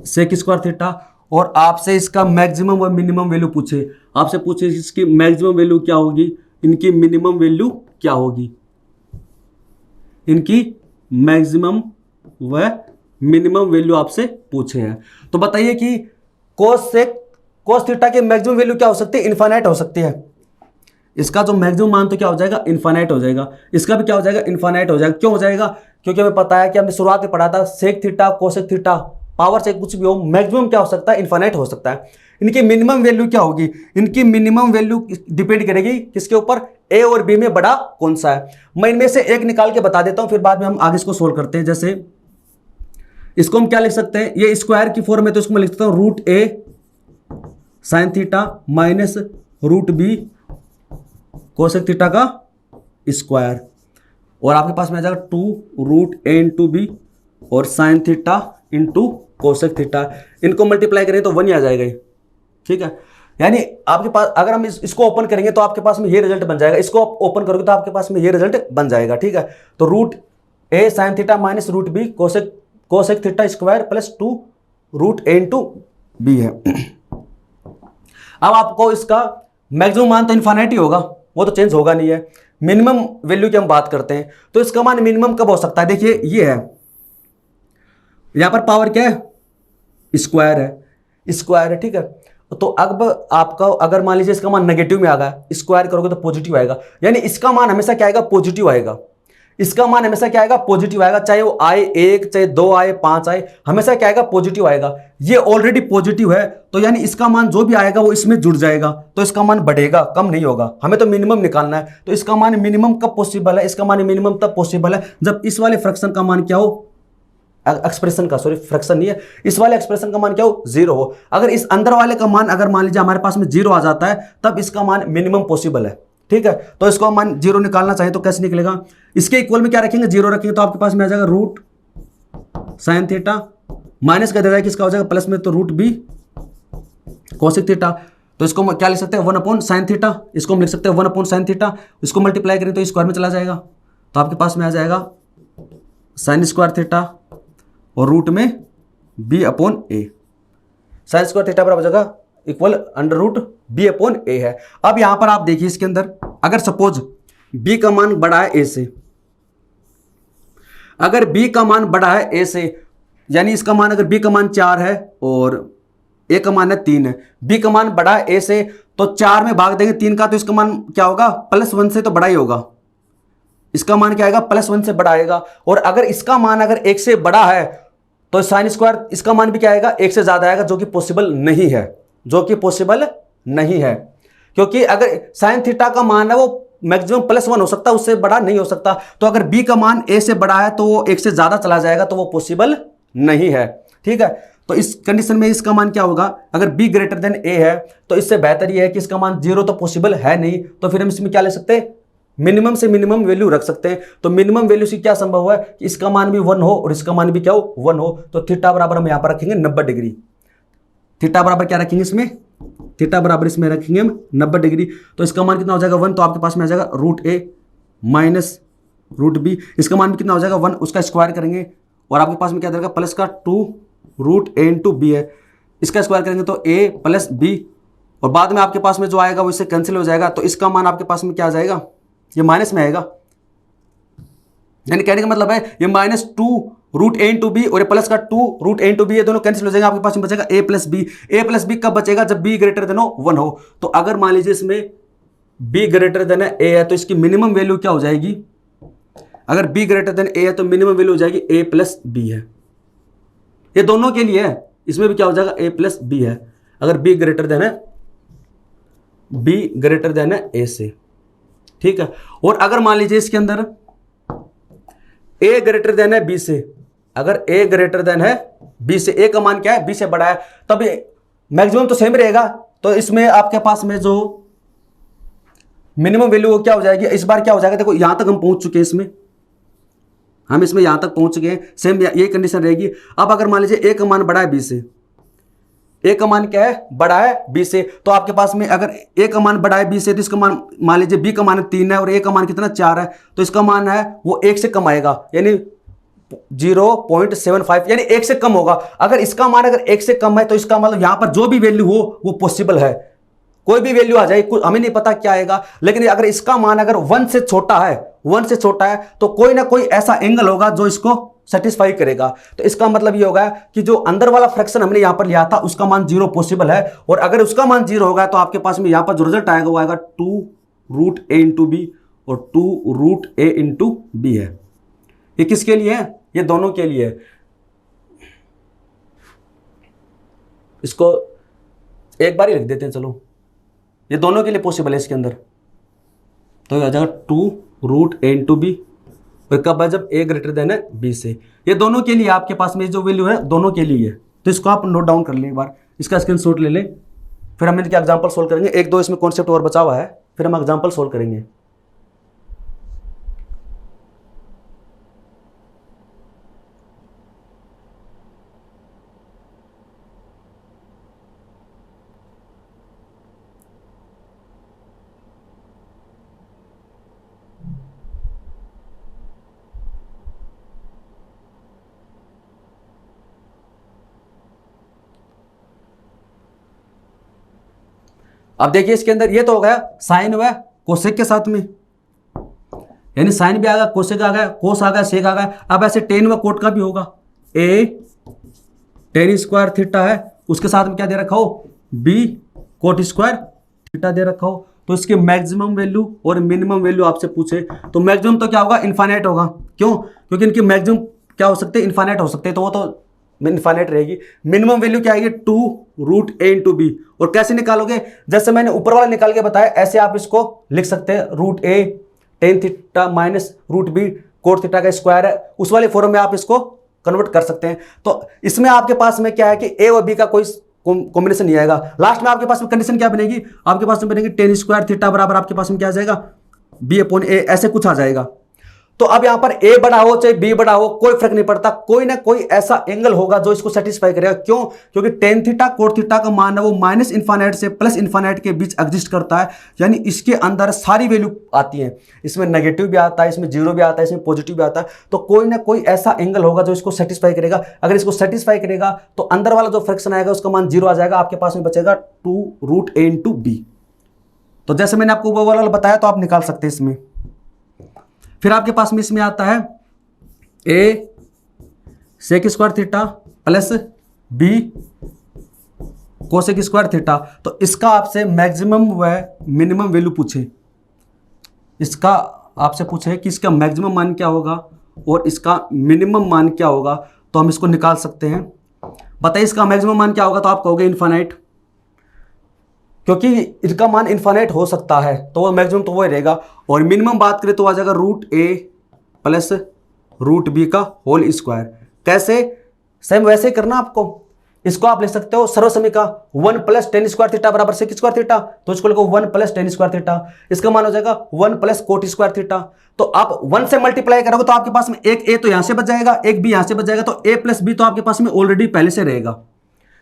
sec square theta, और आपसे इसका मैक्सिमम और मिनिमम वैल्यू पूछे, आपसे पूछे इसकी मैक्सिमम वैल्यू क्या होगी, इनकी मिनिमम वैल्यू क्या होगी, इनकी मैक्सिमम व मिनिमम वैल्यू आपसे पूछे हैं। तो बताइए कि कोस थीटा की मैक्सिमम वैल्यू क्या हो सकती है, इनफाइनाइट हो सकती है। इसका जो मैक्सिमम मान तो क्या हो जाएगा, इनफाइनाइट हो जाएगा। इसका भी क्या हो जाएगा, इनफाइनाइट हो जाएगा। क्यों हो जाएगा, क्योंकि हमें पता है कि हमने शुरुआत में पढ़ा था sec theta cosec theta power से कुछ भी हो, मैक्सिमम क्या हो सकता है, इनफाइनाइट हो सकता है। इनकी मिनिमम वैल्यू क्या होगी, इनकी मिनिमम वैल्यू डिपेंड करेगी किसके ऊपर, ए और बी में बड़ा कौन सा है। मैं इनमें से एक निकाल के बता देता हूं, फिर बाद में हम आगे इसको सोल्व करते हैं। जैसे इसको हम क्या लिख सकते हैं, ये स्क्वायर की फॉर्म में, तो इसको मैं लिख सकता हूं root a sine theta minus root b cosec theta का स्क्वायर, और आपके पास में आ जाएगा 2 रूट ए इंटू बी और sine theta into cosec theta. इनको मल्टीप्लाई करें तो 1 ही आ जाएगा, ठीक है। यानी आपके पास अगर हम इसको ओपन करेंगे तो आपके पास में ये रिजल्ट बन जाएगा, इसको ओपन करोगे तो आपके पास में ये रिजल्ट बन जाएगा, ठीक है। तो root a sine theta minus root b cosec theta square plus 2 root a into b है। अब आपको इसका मैक्सिमम मान तो इनफाइनाइट ही होगा, वो तो चेंज होगा नहीं है। मिनिमम वैल्यू की हम बात करते हैं, तो इसका मान मिनिमम कब हो सकता है, देखिए ये है, यहां पर पावर क्या है, स्क्वायर है, ठीक है। तो अब आपका अगर मान लीजिए इसका मान नेगेटिव में आ गया, स्क्वायर करोगे तो पॉजिटिव आएगा, यानी इसका मान हमेशा क्या आएगा, पॉजिटिव आएगा। इसका मान हमेशा क्या आएगा, पॉजिटिव आएगा, चाहे वो आए 1, चाहे 2 आए 5 आए, हमेशा क्या आएगा, पॉजिटिव आएगा। ये ऑलरेडी पॉजिटिव है, तो यानी इसका मान जो भी आएगा वो इसमें जुड़ जाएगा, तो इसका मान बढ़ेगा, कम नहीं होगा। हमें तो मिनिमम निकालना है, तो इसका मान मिनिमम कब पॉसिबल है, इसका मान मिनिमम तब पॉसिबल है जब इस वाले फ्रैक्शन का मान क्या हो, एक्सप्रेशन का, सॉरी फ्रैक्शन नहीं है, इस वाले एक्सप्रेशन का मान क्या हो, 0 हो। अगर इस अंदर वाले का मान अगर मान लीजिए हमारे पास में 0 आ जाता है, तब इसका मान मिनिमम पॉसिबल है, ठीक है। तो इसको मान 0 निकालना चाहे तो कैसे निकलेगा, इसके इक्वल में क्या रखेंगे, 0 रखेंगे, तो आपके पास में आ जाएगा रूट साइन थीटा माइनस कर देगा, किसका हो जाएगा प्लस में, तो रूट बी कोसेक थीटा। तो इसको क्या लिख सकते हैं, 1 अपॉन साइन थीटा, इसको हम लिख सकते हैं 1 अपॉन साइन थीटा। इसको मल्टीप्लाई करें तो स्क्वायर में चला जाएगा, तो आपके पास में आ जाएगा साइन स्क्वायर थीटा और रूट में b upon a. Sine square theta बराबर जगह equal under root b upon a है। अब यहां पर आप देखिए इसके अंदर, अगर सपोज बी का मान बड़ा है ए से, अगर बी का मान बड़ा है ए से, यानी इसका मान अगर बी का मान 4 है और ए का मान है 3 है, बी का मान बड़ा है ए से, तो 4 में भाग देंगे 3 का, तो इसका मान क्या होगा, +1 से तो बड़ा ही होगा। इसका मान क्या आएगा, +1 से बड़ा आएगा। और अगर इसका मान अगर 1 से बड़ा है तो साइन स्क्वायर इसका मान भी क्या आएगा, 1 से ज्यादा आएगा, जो कि पॉसिबल नहीं है, जो कि पॉसिबल नहीं है। क्योंकि अगर साइन थीटा का मान है वो मैक्सिमम +1 हो सकता है, उससे बड़ा नहीं हो सकता। तो अगर बी का मान ए से बड़ा है तो वो 1 से ज्यादा चला जाएगा, तो वो पॉसिबल नहीं है, ठीक है। तो इस कंडीशन में इसका मान क्या होगा, अगर बी ग्रेटर देन ए है तो इससे बेहतर ये है कि इसका मान 0 तो पॉसिबल है नहीं, तो फिर हम इसमें क्या ले सकते हैं, मिनिमम से मिनिमम वैल्यू रख सकते हैं। तो मिनिमम वैल्यू से क्या संभव है कि इसका मान भी 1 हो और इसका मान भी क्या हो 1 हो। तो थीटा बराबर हम यहां पर रखेंगे 90 डिग्री। थीटा बराबर क्या रखेंगे इसमें, थीटा बराबर इसमें रखेंगे हम 90 डिग्री। तो इसका मान कितना हो जाएगा 1, तो आपके पास में आ जाएगा रूट ए माइनस रूट बी। इसका मान भी कितना हो जाएगा 1, उसका स्क्वायर करेंगे और आपके पास में क्या जाएगा प्लस का 2 रूट ए इंटू बी है। इसका स्क्वायर करेंगे तो ए प्लस बी और बाद में आपके पास में जो आएगा वो इससे कैंसिल हो जाएगा। तो इसका मान आपके पास में क्या आ जाएगा, ये माइनस में आएगा। यानी कहने का मतलब है ये -2 रूट ए इंटू बी और प्लस का 2 रूट ए इंटू बी, ये दोनों कैंसिल हो जाएंगे। आपके पास में बचेगा ए प्लस बी। ए प्लस बी कब बचेगा, जब बी ग्रेटर देन 1 हो। तो अगर मान लीजिए इसमें बी ग्रेटर देन ए है तो इसकी मिनिमम वैल्यू क्या हो जाएगी, अगर बी ग्रेटर देन ए है तो मिनिमम वैल्यू हो जाएगी ए प्लस बी है। ये दोनों के लिए है, इसमें भी क्या हो जाएगा ए प्लस बी है अगर बी ग्रेटर देन है, बी ग्रेटर देन है ए से, ठीक है। और अगर मान लीजिए इसके अंदर ए ग्रेटर देन है बी से, अगर ए ग्रेटर देन है बी से, ए का मान क्या है बी से बड़ा है, तब मैक्सिमम तो सेम रहेगा। तो इसमें आपके पास में जो मिनिमम वैल्यू क्या हो जाएगी, इस बार क्या हो जाएगा, देखो यहां तक हम पहुंच चुके हैं, हम इसमें यहां तक पहुंच चुके हैं, सेम ये कंडीशन रहेगी। अब अगर मान लीजिए ए का मान बड़ा है बी से, ए का मान क्या है बड़ा है बी से, तो आपके पास में अगर ए का मान बड़ा है बी से तो इसका मान मान लीजिए बी का मान 3 है और ए का मान कितना 4 है, तो इसका मान है वो 1 से कम आएगा, यानी 0.75 यानी 1 से कम होगा। अगर इसका मान अगर 1 से कम है तो इसका मतलब यहां पर जो भी वैल्यू हो वो पॉसिबल है, कोई भी वैल्यू आ जाए, हमें नहीं पता क्या आएगा। लेकिन अगर इसका मान अगर 1 से छोटा है, 1 से छोटा है तो कोई ना कोई ऐसा एंगल होगा जो इसको सेटिस्फाई करेगा। तो इसका मतलब ये होगा कि जो अंदर वाला फ्रैक्शन हमने यहां पर लिया था उसका मान 0 पॉसिबल है, और अगर उसका मान 0 होगा तो आपके पास में यहां पर जो रिजल्ट आएगा वो आएगा 2 रूट ए इंटू बी और 2 रूट ए इंटू बी है। ये किसके लिए है, ये दोनों के लिए है। इसको एक बार ही लिख देते हैं, चलो ये दोनों के लिए पॉसिबल है इसके अंदर। तो आ जाएगा 2 रूट ए इंटू बी और कब है जब ए ग्रेटर देन है बी से। ये दोनों के लिए आपके पास में जो वैल्यू है दोनों के लिए है। तो इसको आप नोट डाउन कर लें, एक बार इसका स्क्रीनशॉट ले लें, फिर हम इनके एग्जांपल सोल्व करेंगे। 1-2 इसमें कॉन्सेप्ट और बचा हुआ है, फिर हम एग्जांपल सोल्व करेंगे। अब देखिए इसके अंदर ये तो हो गया साइन व कोसेक के साथ में, यानी साइन भी आ गया, कोसेक आ गया, कोस आ गया, सेक आ गया। अब ऐसे टेन व कोट का भी होगा, ए टेन स्क्वायर थीटा है, उसके साथ में क्या दे रखा हो बी कोट स्क्वायर थीटा दे रखा हो। तो इसके मैक्सिमम वैल्यू और मिनिमम वैल्यू आपसे पूछे तो मैक्सिमम तो क्या होगा इनफाइनाइट होगा, क्यों, क्योंकि इनकी मैक्सिमम क्या हो सकते हैं इनफाइनाइट हो सकते हैं, तो वो तो इनफाइनाइट रहेगी। मिनिमम वैल्यू क्या आएगी 2 रूट ए इंटू बी। और कैसे निकालोगे, जैसे मैंने ऊपर वाला निकाल के बताया ऐसे आप इसको लिख सकते हैं, root a tan theta minus root b cot theta का स्क्वायर है, उस वाले फॉर्म में आप इसको कन्वर्ट कर सकते हैं। तो इसमें आपके पास में क्या है कि ए और बी का कोई कॉम्बिनेशन नहीं आएगा। लास्ट में आपके पास में कंडीशन क्या बनेगी, आपके पास में बनेगी टेन स्क्वायर थीटा बराबर आपके पास में क्या आ जाएगा बी अपॉन ए, ऐसे कुछ आ जाएगा। तो अब यहां पर ए बड़ा हो चाहे बी बड़ा हो कोई फर्क नहीं पड़ता, कोई ना कोई ऐसा एंगल होगा जो इसको सेटिस्फाई करेगा। क्यों, क्योंकि टेन थीटा कोट थीटा का मान है वो माइनस इनफाइनाइट से प्लस इनफाइनाइट के बीच एग्जिस्ट करता है, यानी इसके अंदर सारी वैल्यू आती है। इसमें नेगेटिव भी आता है, इसमें जीरो भी आता है, इसमें पॉजिटिव भी आता है। तो कोई ना कोई ऐसा एंगल होगा जो इसको सेटिस्फाई करेगा। अगर इसको सेटिस्फाई करेगा तो अंदर वाला जो फ्रैक्शन आएगा उसका मान 0 आ जाएगा, आपके पास में बचेगा 2 रूट ए इंटू बी। तो जैसे मैंने आपको वो वाला बताया तो आप निकाल सकते हैं इसमें। फिर आपके पास में इसमें आता है a sec square theta plus B cosec square theta. तो इसका आपसे मैक्सिमम व मिनिमम वैल्यू पूछे, इसका आपसे पूछे कि इसका मैक्सिमम मान क्या होगा और इसका मिनिमम मान क्या होगा, तो हम इसको निकाल सकते हैं। बताइए इसका मैक्सिमम मान क्या होगा, तो आप कहोगे इनफाइनाइट, क्योंकि इसका मान इनफाइनाइट हो सकता है तो वो मैक्सिमम तो वो ही रहेगा। और मिनिमम बात करें तो आ जाएगा रूट ए प्लस रूट बी का होल स्क्वायर। कैसे, सेम वैसे ही करना आपको। इसको आप लिख सकते हो सर्वसमीका 1 प्लस टेन स्क्वायर थीटा बराबर सेक स्क्वायर थीटा, तो इसको लिखो 1 प्लस टेन स्क्वायर थीटा, इसका मान हो जाएगा 1 प्लस कोट स्क्वायर थीटा। तो आप 1 से मल्टीप्लाई करोगे तो आपके पास में एक ए तो यहां से बच जाएगा, एक बी यहां से बच जाएगा, तो ए प्लस बी तो आपके पास में ऑलरेडी पहले से रहेगा।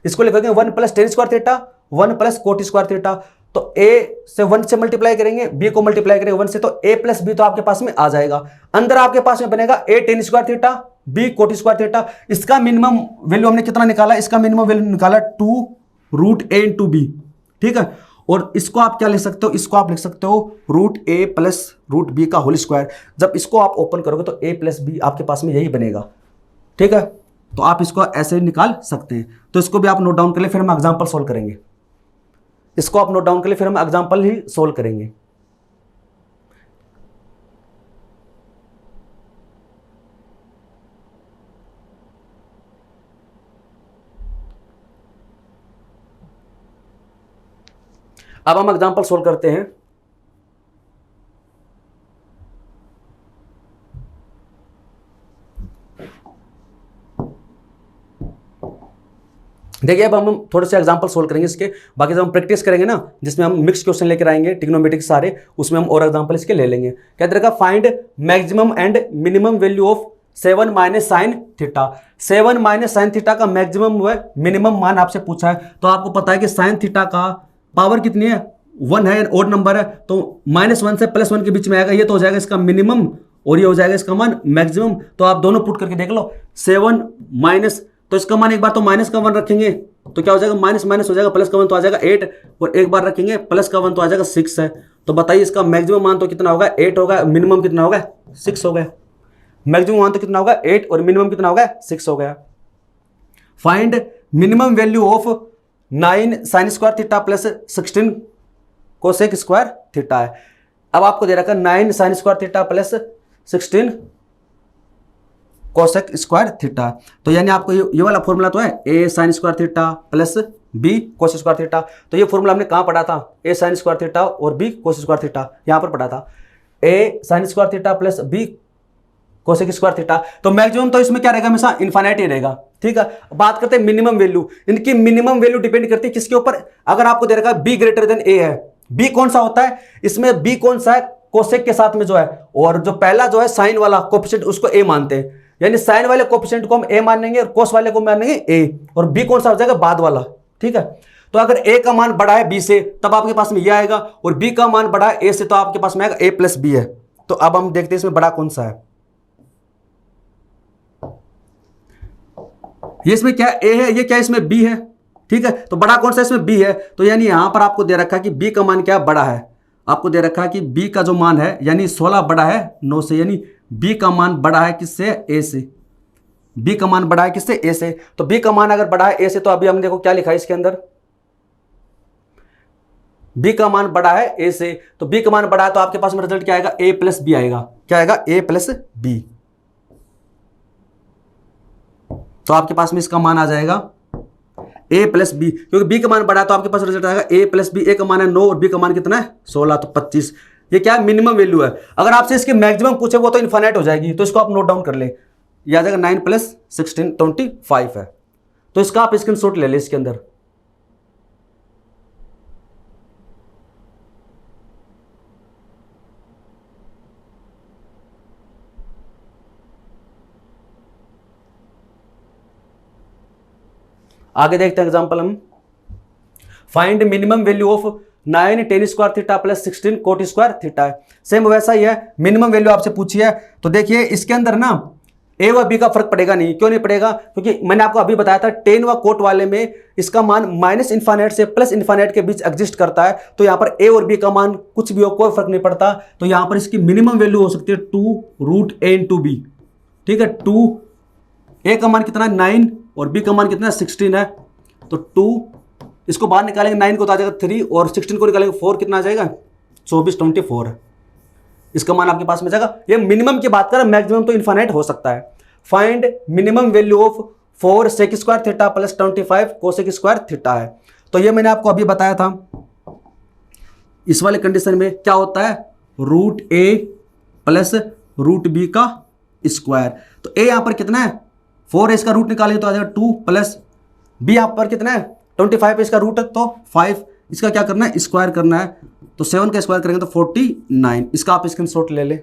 इसको लिखोगे 1 plus ten square theta 1 plus coat square theta, तो ए से 1 से मल्टीप्लाई करेंगे, बी को मल्टीप्लाई करेंगे 1 से, तो ए प्लस बी तो आपके पास में आ जाएगा। अंदर आपके पास में बनेगा a tan square theta b cot square theta. इसका मिनिमम वैल्यू हमने कितना निकाला, इसका मिनिमम वैल्यू निकाला 2 रूट ए इंटू बी, ठीक है। और इसको आप क्या लिख सकते हो, इसको आप लिख सकते हो रूट ए प्लस रूट बी का होल स्क्वायर। जब इसको आप ओपन करोगे तो ए प्लस बी आपके पास में यही बनेगा, ठीक है। तो आप इसको ऐसे निकाल सकते हैं। तो इसको भी आप नोट डाउन कर ले, फिर हम एग्जांपल सोल्व करेंगे। इसको आप नोट डाउन कर ले, फिर हम एग्जांपल ही सोल्व करेंगे। अब हम एग्जांपल सोल्व करते हैं। देखिए अब हम थोड़े से एग्जांपल सोल्व करेंगे इसके, बाकी जब हम प्रैक्टिस करेंगे ना, जिसमें हम मिक्स क्वेश्चन लेकर आएंगे ट्रिग्नोमेट्रिक सारे, उसमें हम और एग्जांपल इसके ले लेंगे। क्या तरीका, find maximum and minimum value of 7 minus sine theta. 7 minus sine theta का मैक्सिमम व मिनिमम मान आपसे पूछा है। तो आपको पता है कि साइन थीटा का पावर कितनी है, 1 है, ओड नंबर है, तो -1 से +1 के बीच में आएगा, ये तो हो जाएगा इसका मिनिमम और ये हो जाएगा इसका मान मैक्सिमम। तो आप दोनों पुट करके देख लो, 7 माइनस, तो इसका मान एक बार तो माइनस का 1 रखेंगे तो क्या हो जाएगा, माइनस माइनस हो जाएगा, प्लस का 1 तो आ जाएगा 8, और एक बार रखेंगे प्लस का 1 तो आ जाएगा 6 है। तो बताइए इसका मैक्सिमम मान तो कितना होगा, 8 होगा, मिनिमम कितना होगा, 6 हो गया। मैक्सिमम मान तो कितना होगा 8 और मिनिमम कितना होगा 6 हो गया। Find minimum value of 9 sine square theta plus 16 cosec square theta है। अब आपको दे रखा 9 sine square theta plus 16 cosec square theta. तो यानी आपको ये वाला फॉर्मूला तो है A sine square theta plus B cos square theta. तो ये फॉर्मूला हमने कहाँ पढ़ा था, ए साइन स्क्वायर थीटा और बी कोस स्क्वायर थीटा, यहाँ पर पढ़ा था A sine square theta plus B cosec square theta. तो मैक्सिमम तो इसमें क्या रहेगा, हमेशा इनफाइनाइट ही रहेगा, ठीक है। बात करते हैं मिनिमम वैल्यू। इनकी मिनिमम वैल्यू डिपेंड करती है किसके ऊपर, अगर आपको दे रखा है बी ग्रेटर देन ए है, बी कौन सा होता है इसमें, बी कौन सा है, कोसेक के साथ में जो है, और जो पहला जो है साइन वाला कोफिशिएंट उसको ए मानते हैं, यानी साइन वाले कोफिशिएंट को हम ए मानेंगे और कोस वाले को मानेंगे ए, और बी कौन सा हो जाएगा बाद वाला, ठीक है। तो अगर ए का मान बड़ा है बी से तब आपके पास में ये आएगा, और बी का मान बड़ा है ए से तो आपके पास में आएगा ए प्लस बी है। तो अब हम देखते हैं इसमें बड़ा कौन सा है, ये इसमें क्या ए है, ये क्या इसमें बी है, ठीक है। तो बड़ा कौन सा इसमें बी है, तो यानी यहां पर आपको दे रखा है कि बी का मान क्या बड़ा है, आपको दे रखा है कि बी का जो मान है यानी 16 बड़ा है 9 से, यानी बी का मान बड़ा है किससे, ए से, बी का मान बड़ा है किससे, ए से। तो बी का मान अगर बड़ा है ए से, तो अभी हम देखो क्या लिखा है इसके अंदर, बी का मान बड़ा है ए से, तो बी का मान बड़ा है तो आपके पास में रिजल्ट क्या आएगा, ए प्लस बी आएगा, क्या आएगा, ए प्लस बी। तो आपके पास में इसका मान आ जाएगा a प्लस बी, क्योंकि b का मान बड़ा है तो आपके पास रिजल्ट आएगा a प्लस बी। a का मान है 9 और b का मान कितना है 16, तो 25। ये क्या है, मिनिमम वैल्यू है। अगर आपसे इसके मैक्सिमम पूछे वो तो इनफाइनाइट हो जाएगी, तो इसको आप नोट डाउन कर ले, ये आ जाएगा 9 प्लस 16 25 है। तो इसका आप स्क्रीनशॉट ले ले इसके अंदर। आगे देखते हैं एग्जांपल हम, find minimum value of 9 ten square theta plus 16 coat square theta है। सेम वैसा ही है, मिनिमम वैल्यू आपसे पूछी है। तो देखिए इसके अंदर ना ए व बी का फर्क पड़ेगा नहीं, क्यों नहीं पड़ेगा, क्योंकि मैंने आपको अभी बताया था टेन व कोट वाले में इसका मान माइनस इन्फाइनाइट से प्लस इन्फाइनाइट के बीच एग्जिस्ट करता है। तो यहाँ पर ए और बी का मान कुछ भी हो कोई फर्क नहीं पड़ता। तो यहाँ पर इसकी मिनिमम वैल्यू हो सकती है 2 रूट ए इंटू बी, ठीक है। 2 ए का मान कितना है 9 और बी का मान कितना है 16 है, तो 2 इसको बाहर निकालेंगे 9 को तो आ जाएगा 3 और 16 को निकालेंगे 4, कितना आ जाएगा 24 24 है, इसका मान आपके पास में जाएगा। ये मिनिमम की बात करें, मैक्सिमम तो इनफाइनाइट हो सकता है। Find minimum value of 4 sec square theta plus 25 cosec square theta है। तो ये मैंने आपको अभी बताया था, इस वाले कंडीशन में क्या होता है, रूट ए प्लस रूट बी का स्क्वायर। तो ए यहां पर कितना है 4 है, इसका रूट निकालेंगे तो आ जाएगा 2 प्लस बी यहाँ पर कितना है 25 इसका रूट है, तो 5 इसका क्या करना है स्क्वायर करना है, तो 7 का स्क्वायर करेंगे तो 49। इसका आप स्क्रीनशॉट ले ले।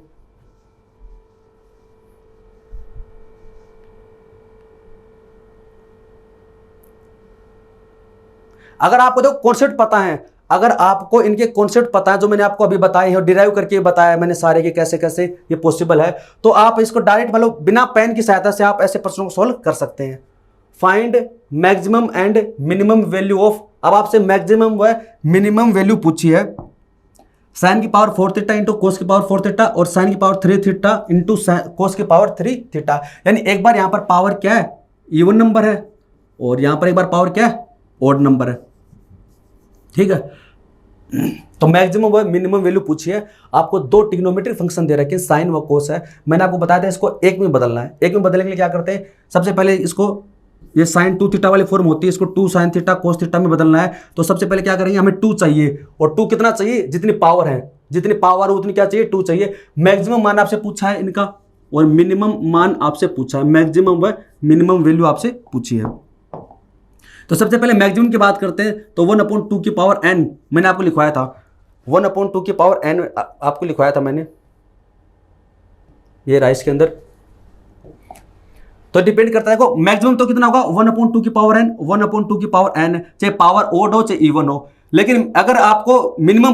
अगर आपको देखो कॉन्सेप्ट पता है, अगर आपको इनके कॉन्सेप्ट पता है जो मैंने आपको अभी बताए हैं, डिराइव करके बताया मैंने सारे के कैसे कैसे ये पॉसिबल है, तो आप इसको डायरेक्ट मतलब बिना पेन की सहायता से आप ऐसे प्रश्नों को सॉल्व कर सकते हैं। Find maximum and minimum value of, अब आपसे मैक्सिमम व मिनिमम वैल्यू पूछी है साइन की पावर 4 थीटा इंटू कोस की पावर 4 थीटा और साइन की पावर 3 थीटा इंटू कोस की पावर 3 थीटा। यानी एक बार यहां पर पावर क्या है इवन नंबर है और यहां पर एक बार पावर क्या है ऑड नंबर है, ठीक है। तो मैक्सिमम व मिनिमम वैल्यू पूछी है, आपको दो ट्रिग्नोमेट्रिक फंक्शन दे रखे हैं साइन व कोस है। मैंने आपको बताया था इसको एक में बदलना है। एक में बदलने के लिए क्या करते हैं, सबसे पहले इसको ये साइन 2 थीटा वाली फॉर्म होती है, इसको 2 साइन थीटा कोस थीटा में बदलना है। तो सबसे पहले क्या करेंगे, हमें 2 चाहिए और 2 कितना चाहिए, जितनी पावर है, जितनी पावर है उतनी क्या चाहिए 2 चाहिए। मैक्सिमम मान आपसे पूछा है इनका और मिनिमम मान आपसे पूछा है, मैक्सिमम व मिनिमम वैल्यू आपसे पूछी है। तो सबसे पहले मैक्सिमम की बात करते हैं, तो 1/2 की पावर n मैंने आपको लिखवाया था, 1/2 की पावर n आपको लिखवाया था मैंने, ये राइस के अंदर। तो डिपेंड करता है को मैक्सिमम तो कितना होगा 1/2 की पावर n, 1/2 की पावर n, चाहे पावर ओड हो चाहे इवन हो। लेकिन अगर आपको मिनिमम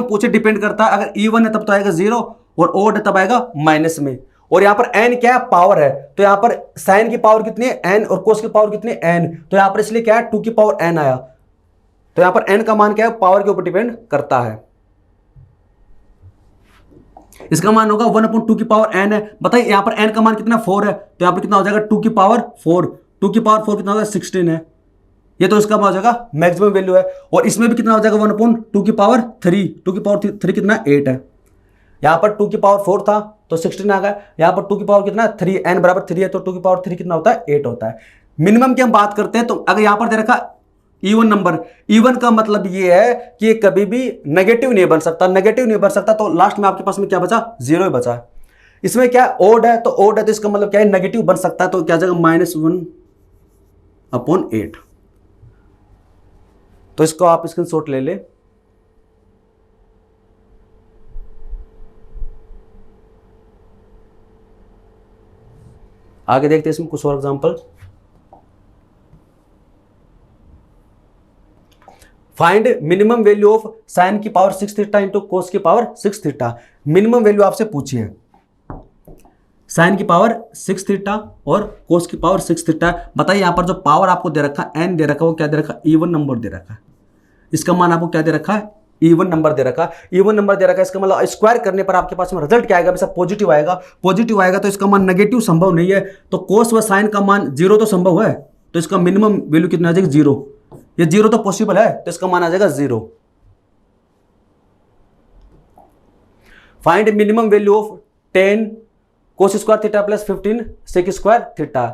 पूछे डिपेंड करता है, अगर इवन है तब तो आएगा 0 और ओड है तब आएगा माइनस में। और यहां पर n क्या है पावर है, तो यहां पर साइन की पावर कितनी है n और कोस की पावर कितनी है n, तो यहां पर इसलिए क्या है 2 की पावर n आया। तो यहां पर n का मान क्या है पावर के ऊपर डिपेंड करता है। इसका मान होगा 1/2 की पावर n है। बताइए यहां पर n का मान कितना 4 है, तो यहां पर कितना हो जाएगा 2 की पावर 4, 2 की पावर 4 कितना हो जाएगा 16 है। ये तो इसका हो जाएगा मैक्सिमम वैल्यू है। और इसमें भी कितना हो जाएगा 1/2 की पावर 3, 2 की पावर 3 कितना 8 है। यहां पर 2 की पावर 4 था तो 16 आ गया, यहां पर 2 की पावर कितना 3, n बराबर 3 है तो 2 की पावर 3 कितना होता है 8 होता है। मिनिमम की हम बात करते हैं, तो अगर यहां पर दे रखा इवन नंबर, इवन का मतलब ये है कि ये कभी भी नेगेटिव नहीं बन सकता, नेगेटिव नहीं बन सकता, तो लास्ट में आपके पास में क्या बचा 0 ही बचा। इसमें क्या ओड है, तो ओड है तो इसका मतलब क्या है नेगेटिव बन सकता है, तो क्या जाएगा -1/8। तो इसको आप स्क्रीनशॉट ले ले। आगे देखते हैं इसमें कुछ और example. Find minimum value of sine की पावर 6 थीटा इंटू कोस की पावर 6 थीटा। मिनिमम वैल्यू आपसे पूछी है साइन की पावर 6 थीटा और कोस की पावर 6 थीटा। बताइए यहां पर जो पावर आपको दे रखा है n दे रखा है वो क्या दे रखा है इवन नंबर दे रखा है। इसका मान आपको क्या दे रखा है इवन नंबर दे रखा है, इवन नंबर दे रखा है। इसका मतलब स्क्वायर करने पर आपके पास में रिजल्ट क्या आएगा, वैसा पॉजिटिव आएगा, पॉजिटिव आएगा तो इसका मान नेगेटिव संभव नहीं है। तो कोस व साइन का मान 0 तो संभव है, तो इसका मिनिमम वैल्यू कितना आ जाएगा 0। ये 0 तो पॉसिबल है तो इसका मान आ जाएगा 0। Find minimum value of 10 cos square theta plus 15 sec square theta.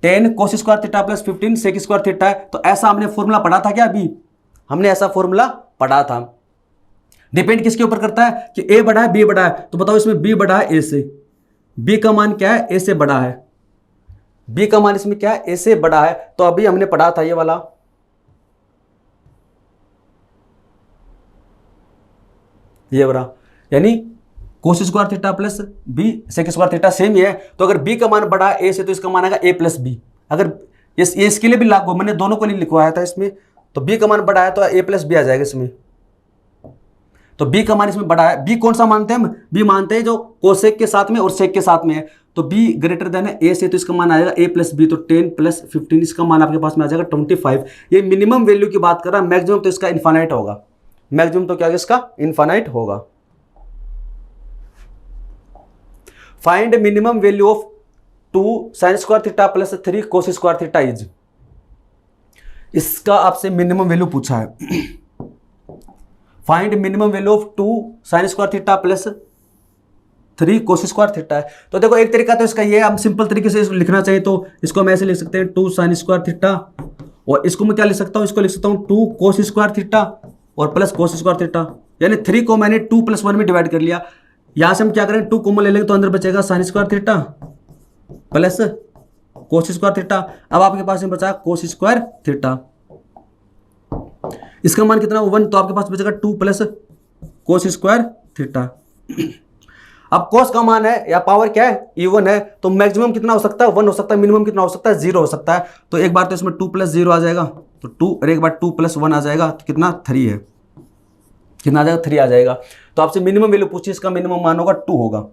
10 cos square theta plus 15 sec square theta है, तो ऐसा हमने फॉर्मूला पढ़ा था क्या, अभी हमने ऐसा फॉर्मूला पढ़ा था। डिपेंड किसके ऊपर करता है कि a बड़ा है b बड़ा है, तो बताओ इसमें b बड़ा है a से, b का मान क्या है a से बड़ा है, b का मान इसमें क्या है a से बड़ा है। तो अभी हमने पढ़ा था ये वाला, ये वाला यानी cos square theta plus b sec square theta same ही है। तो अगर b का मान बड़ा है a से तो इसका मान आएगा a प्लस b। अगर ये इसके लिए भी लागू, मैंने दोनों को लिए लिखवाया था इसमें, तो b का मान बड़ा है तो a प्लस b आ जाएगा इसमें। तो b का मान इसमें बड़ा है, b कौन सा मानते हैं हम, b मानते हैं जो कोसेक के साथ में और सेक के साथ में है। तो b ग्रेटर देन है a से, तो इसका मान आएगा a प्लस b, तो 10 प्लस 15 इसका मान आपके पास में आ जाएगा 25। ये मिनिमम वैल्यू की बात कर रहा है, मैक्सिमम तो इसका इनफाइनाइट होगा, मैक्सिमम तो क्या है इसका इनफाइनाइट होगा। Find minimum value of 2 sign square theta plus 3 cos square theta is, इसका आपसे मिनिमम वैल्यू पूछा है। Find minimum value of 2 sign square theta plus 3 cos square theta है। तो देखो एक तरीका तो इसका ये, हम सिंपल तरीके से इसको लिखना चाहिए तो इसको हम ऐसे लिख सकते हैं 2 साइन स्क्वायर थीटा, और इसको मैं क्या लिख सकता हूं, इसको लिख सकता हूं 2 कोस स्क्वायर थीटा और प्लस कोस स्क्वायर थीटा, यानी 3 को मैंने 2 + 1 में डिवाइड कर लिया। यहां से हम क्या करें 2 कॉमन ले लेंगे तो अंदर बचेगा sign square theta plus cos square theta. अब आपके पास में बचा कोस स्क्वायर थीटा, इसका मान कितना 1, तो आपके पास बचेगा 2 प्लस कोस स्क्वायर थीटा। अब कोस का मान है या पावर क्या है, इवन है, तो मैक्सिमम कितना हो सकता है 1 हो सकता है, मिनिमम कितना हो सकता है 0 हो सकता है। तो एक बार तो इसमें 2 + 0 आ जाएगा, तो 2, और एक बार 2 + 1 आ जाएगा, तो कितना 3 है, कितना आ जाएगा 3 आ जाएगा। तो आपसे मिनिमम वैल्यू पूछिए, इसका मिनिमम मान होगा 2 होगा।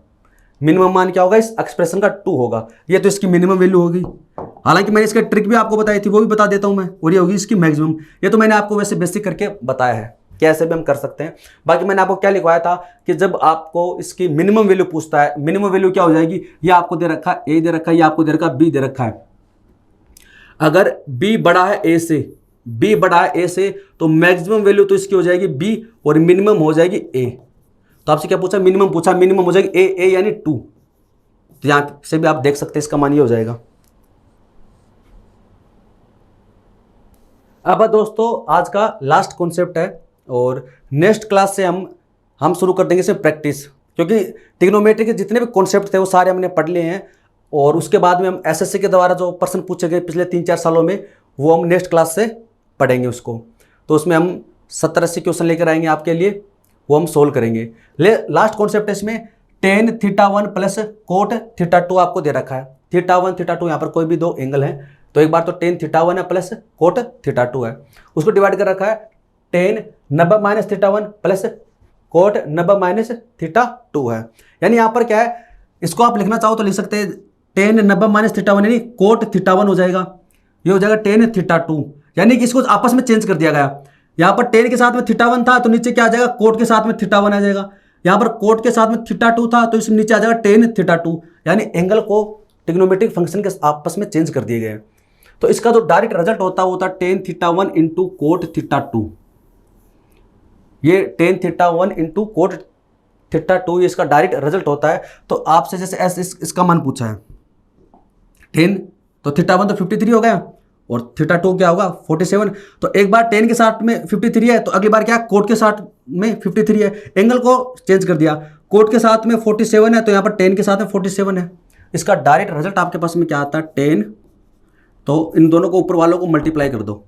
मिनिमम मान क्या होगा इस एक्सप्रेशन का 2 होगा। ये तो इसकी मिनिमम वैल्यू होगी। हालांकि मैंने इसका ट्रिक भी आपको बताई थी, वो भी बता देता हूं मैं, और ये होगी इसकी मैक्सिमम। ये तो मैंने आपको वैसे बेसिक करके बताया है कैसे भी हम कर सकते हैं। बाकी मैंने आपको क्या लिखवाया था कि जब आपको इसकी मिनिमम वैल्यू पूछता है, मिनिमम वैल्यू क्या हो जाएगी, ये आपको दे रखा है ए दे रखा है, ये आपको दे रखा है बी दे रखा है। अगर बी बड़ा है ए से, बी बड़ा है ए से, तो मैक्सिमम वैल्यू तो इसकी हो जाएगी बी और मिनिमम हो जाएगी ए। तो आपसे क्या पूछा, मिनिमम पूछा, मिनिमम हो जाएगी ए यानी 2। तो यहां से भी आप देख सकते हैं इसका मान ये हो जाएगा। अब दोस्तों आज का लास्ट कॉन्सेप्ट है, और नेक्स्ट क्लास से हम शुरू कर देंगे इसमें प्रैक्टिस, क्योंकि ट्रिग्नोमेट्री के जितने भी कॉन्सेप्ट थे वो सारे हमने पढ़ लिए हैं। और उसके बाद में हम एसएससी के द्वारा जो प्रश्न पूछे गए पिछले 3-4 सालों में, वो हम नेक्स्ट क्लास से पढ़ेंगे उसको। तो उसमें हम 70-80 क्वेश्चन लेकर आएंगे आपके लिए, वो हम सोल्व करेंगे। लास्ट कॉन्सेप्ट है इसमें tan θ1 + cot θ2 आपको दे रखा है। θ1 θ2 यहाँ पर कोई भी दो एंगल है, तो एक बार तो tan θ1 है प्लस cot θ2 है, उसको डिवाइड कर रखा है tan 90 - θ1 प्लस cot 90 - θ2 है। यानी यहाँ पर क्या है, इसको आप लिखना चाहो तो लिख सकते हैं tan 90 - θ1 यानी cot θ1 हो जाएगा, ये हो जाएगा tan θ2, यानी कि इसको आपस में चेंज कर दिया गया। यहाँ पर tan के साथ में θ1 था, तो नीचे क्या आ जाएगा, कोट के साथ में θ1 आ जाएगा। यहाँ पर कोट के साथ में θ2 था, तो इसमें नीचे आ जाएगा tan θ2, यानी एंगल को ट्रिग्नोमेट्रिक फंक्शन के आपस में चेंज कर दिए गए। तो इसका जो डायरेक्ट रिजल्ट होता है वो होता है tan θ1 × cot θ2। ये tan θ1 × cot θ2 ये इसका डायरेक्ट रिजल्ट होता है। तो आपसे जैसे ऐसे इसका मान पूछा है tan, तो θ1 तो 53 हो गया और θ2 क्या होगा 47। तो एक बार tan के साथ में 53 है, तो अगली बार क्या कोट के साथ में 53 है, एंगल को चेंज कर दिया। कोट के साथ में 47 है, तो यहाँ पर tan के साथ में 47 है। इसका डायरेक्ट रिजल्ट आपके पास में क्या आता है tan, तो इन दोनों को ऊपर वालों को मल्टीप्लाई कर दो,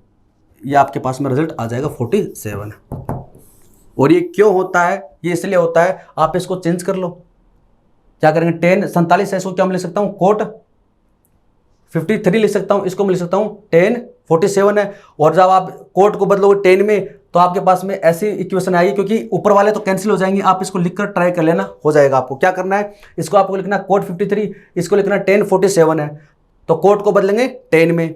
ये आपके पास में रिजल्ट आ जाएगा 47। और ये क्यों होता है, ये इसलिए होता है, आप इसको चेंज कर लो। क्या करेंगे, tan 47 है, इसको क्या मैं लिख सकता हूँ कोट 53 लिख सकता हूँ, इसको मैं लिख सकता हूँ tan 47 है। और जब आप कोट को बदलोगे tan में, तो आपके पास में ऐसी इक्वेशन आएगी, क्योंकि ऊपर वाले तो कैंसिल हो जाएंगे। आप इसको लिखकर ट्राई कर लेना, हो जाएगा। आपको क्या करना है, इसको आपको लिखना कोट 53, इसको लिखना tan 47 है, तो कोट को बदलेंगे tan में,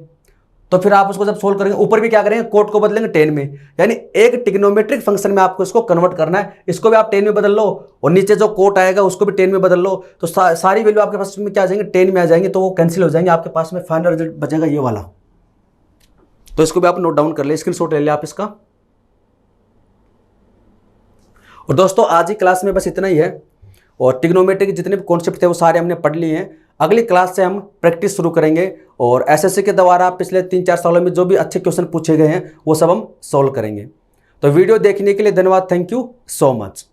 तो फिर आप उसको जब सोल्व करेंगे ऊपर भी क्या करेंगे, कोट को बदलेंगे tan में। यानी एक ट्रिग्नोमेट्रिक फंक्शन में आपको इसको कन्वर्ट करना है। इसको भी आप tan में बदल लो, और नीचे जो कोट आएगा उसको भी tan में बदल लो, तो सारी वैल्यू आपके पास में क्या आ जाएंगे, tan में आ जाएंगे, तो वो कैंसिल हो जाएंगे। आपके पास में फाइनल रिजल्ट बचेगा ये वाला। तो इसको भी आप नोट डाउन कर ले, स्क्रीनशॉट ले लिया आप इसका। और दोस्तों आज ही क्लास में बस इतना ही है, और ट्रिग्नोमेट्री के जितने भी कॉन्सेप्ट थे वो सारे हमने पढ़ लिए हैं। अगली क्लास से हम प्रैक्टिस शुरू करेंगे, और एसएससी के द्वारा पिछले 3-4 सालों में जो भी अच्छे क्वेश्चन पूछे गए हैं वो सब हम सॉल्व करेंगे। तो वीडियो देखने के लिए धन्यवाद, थैंक यू सो मच।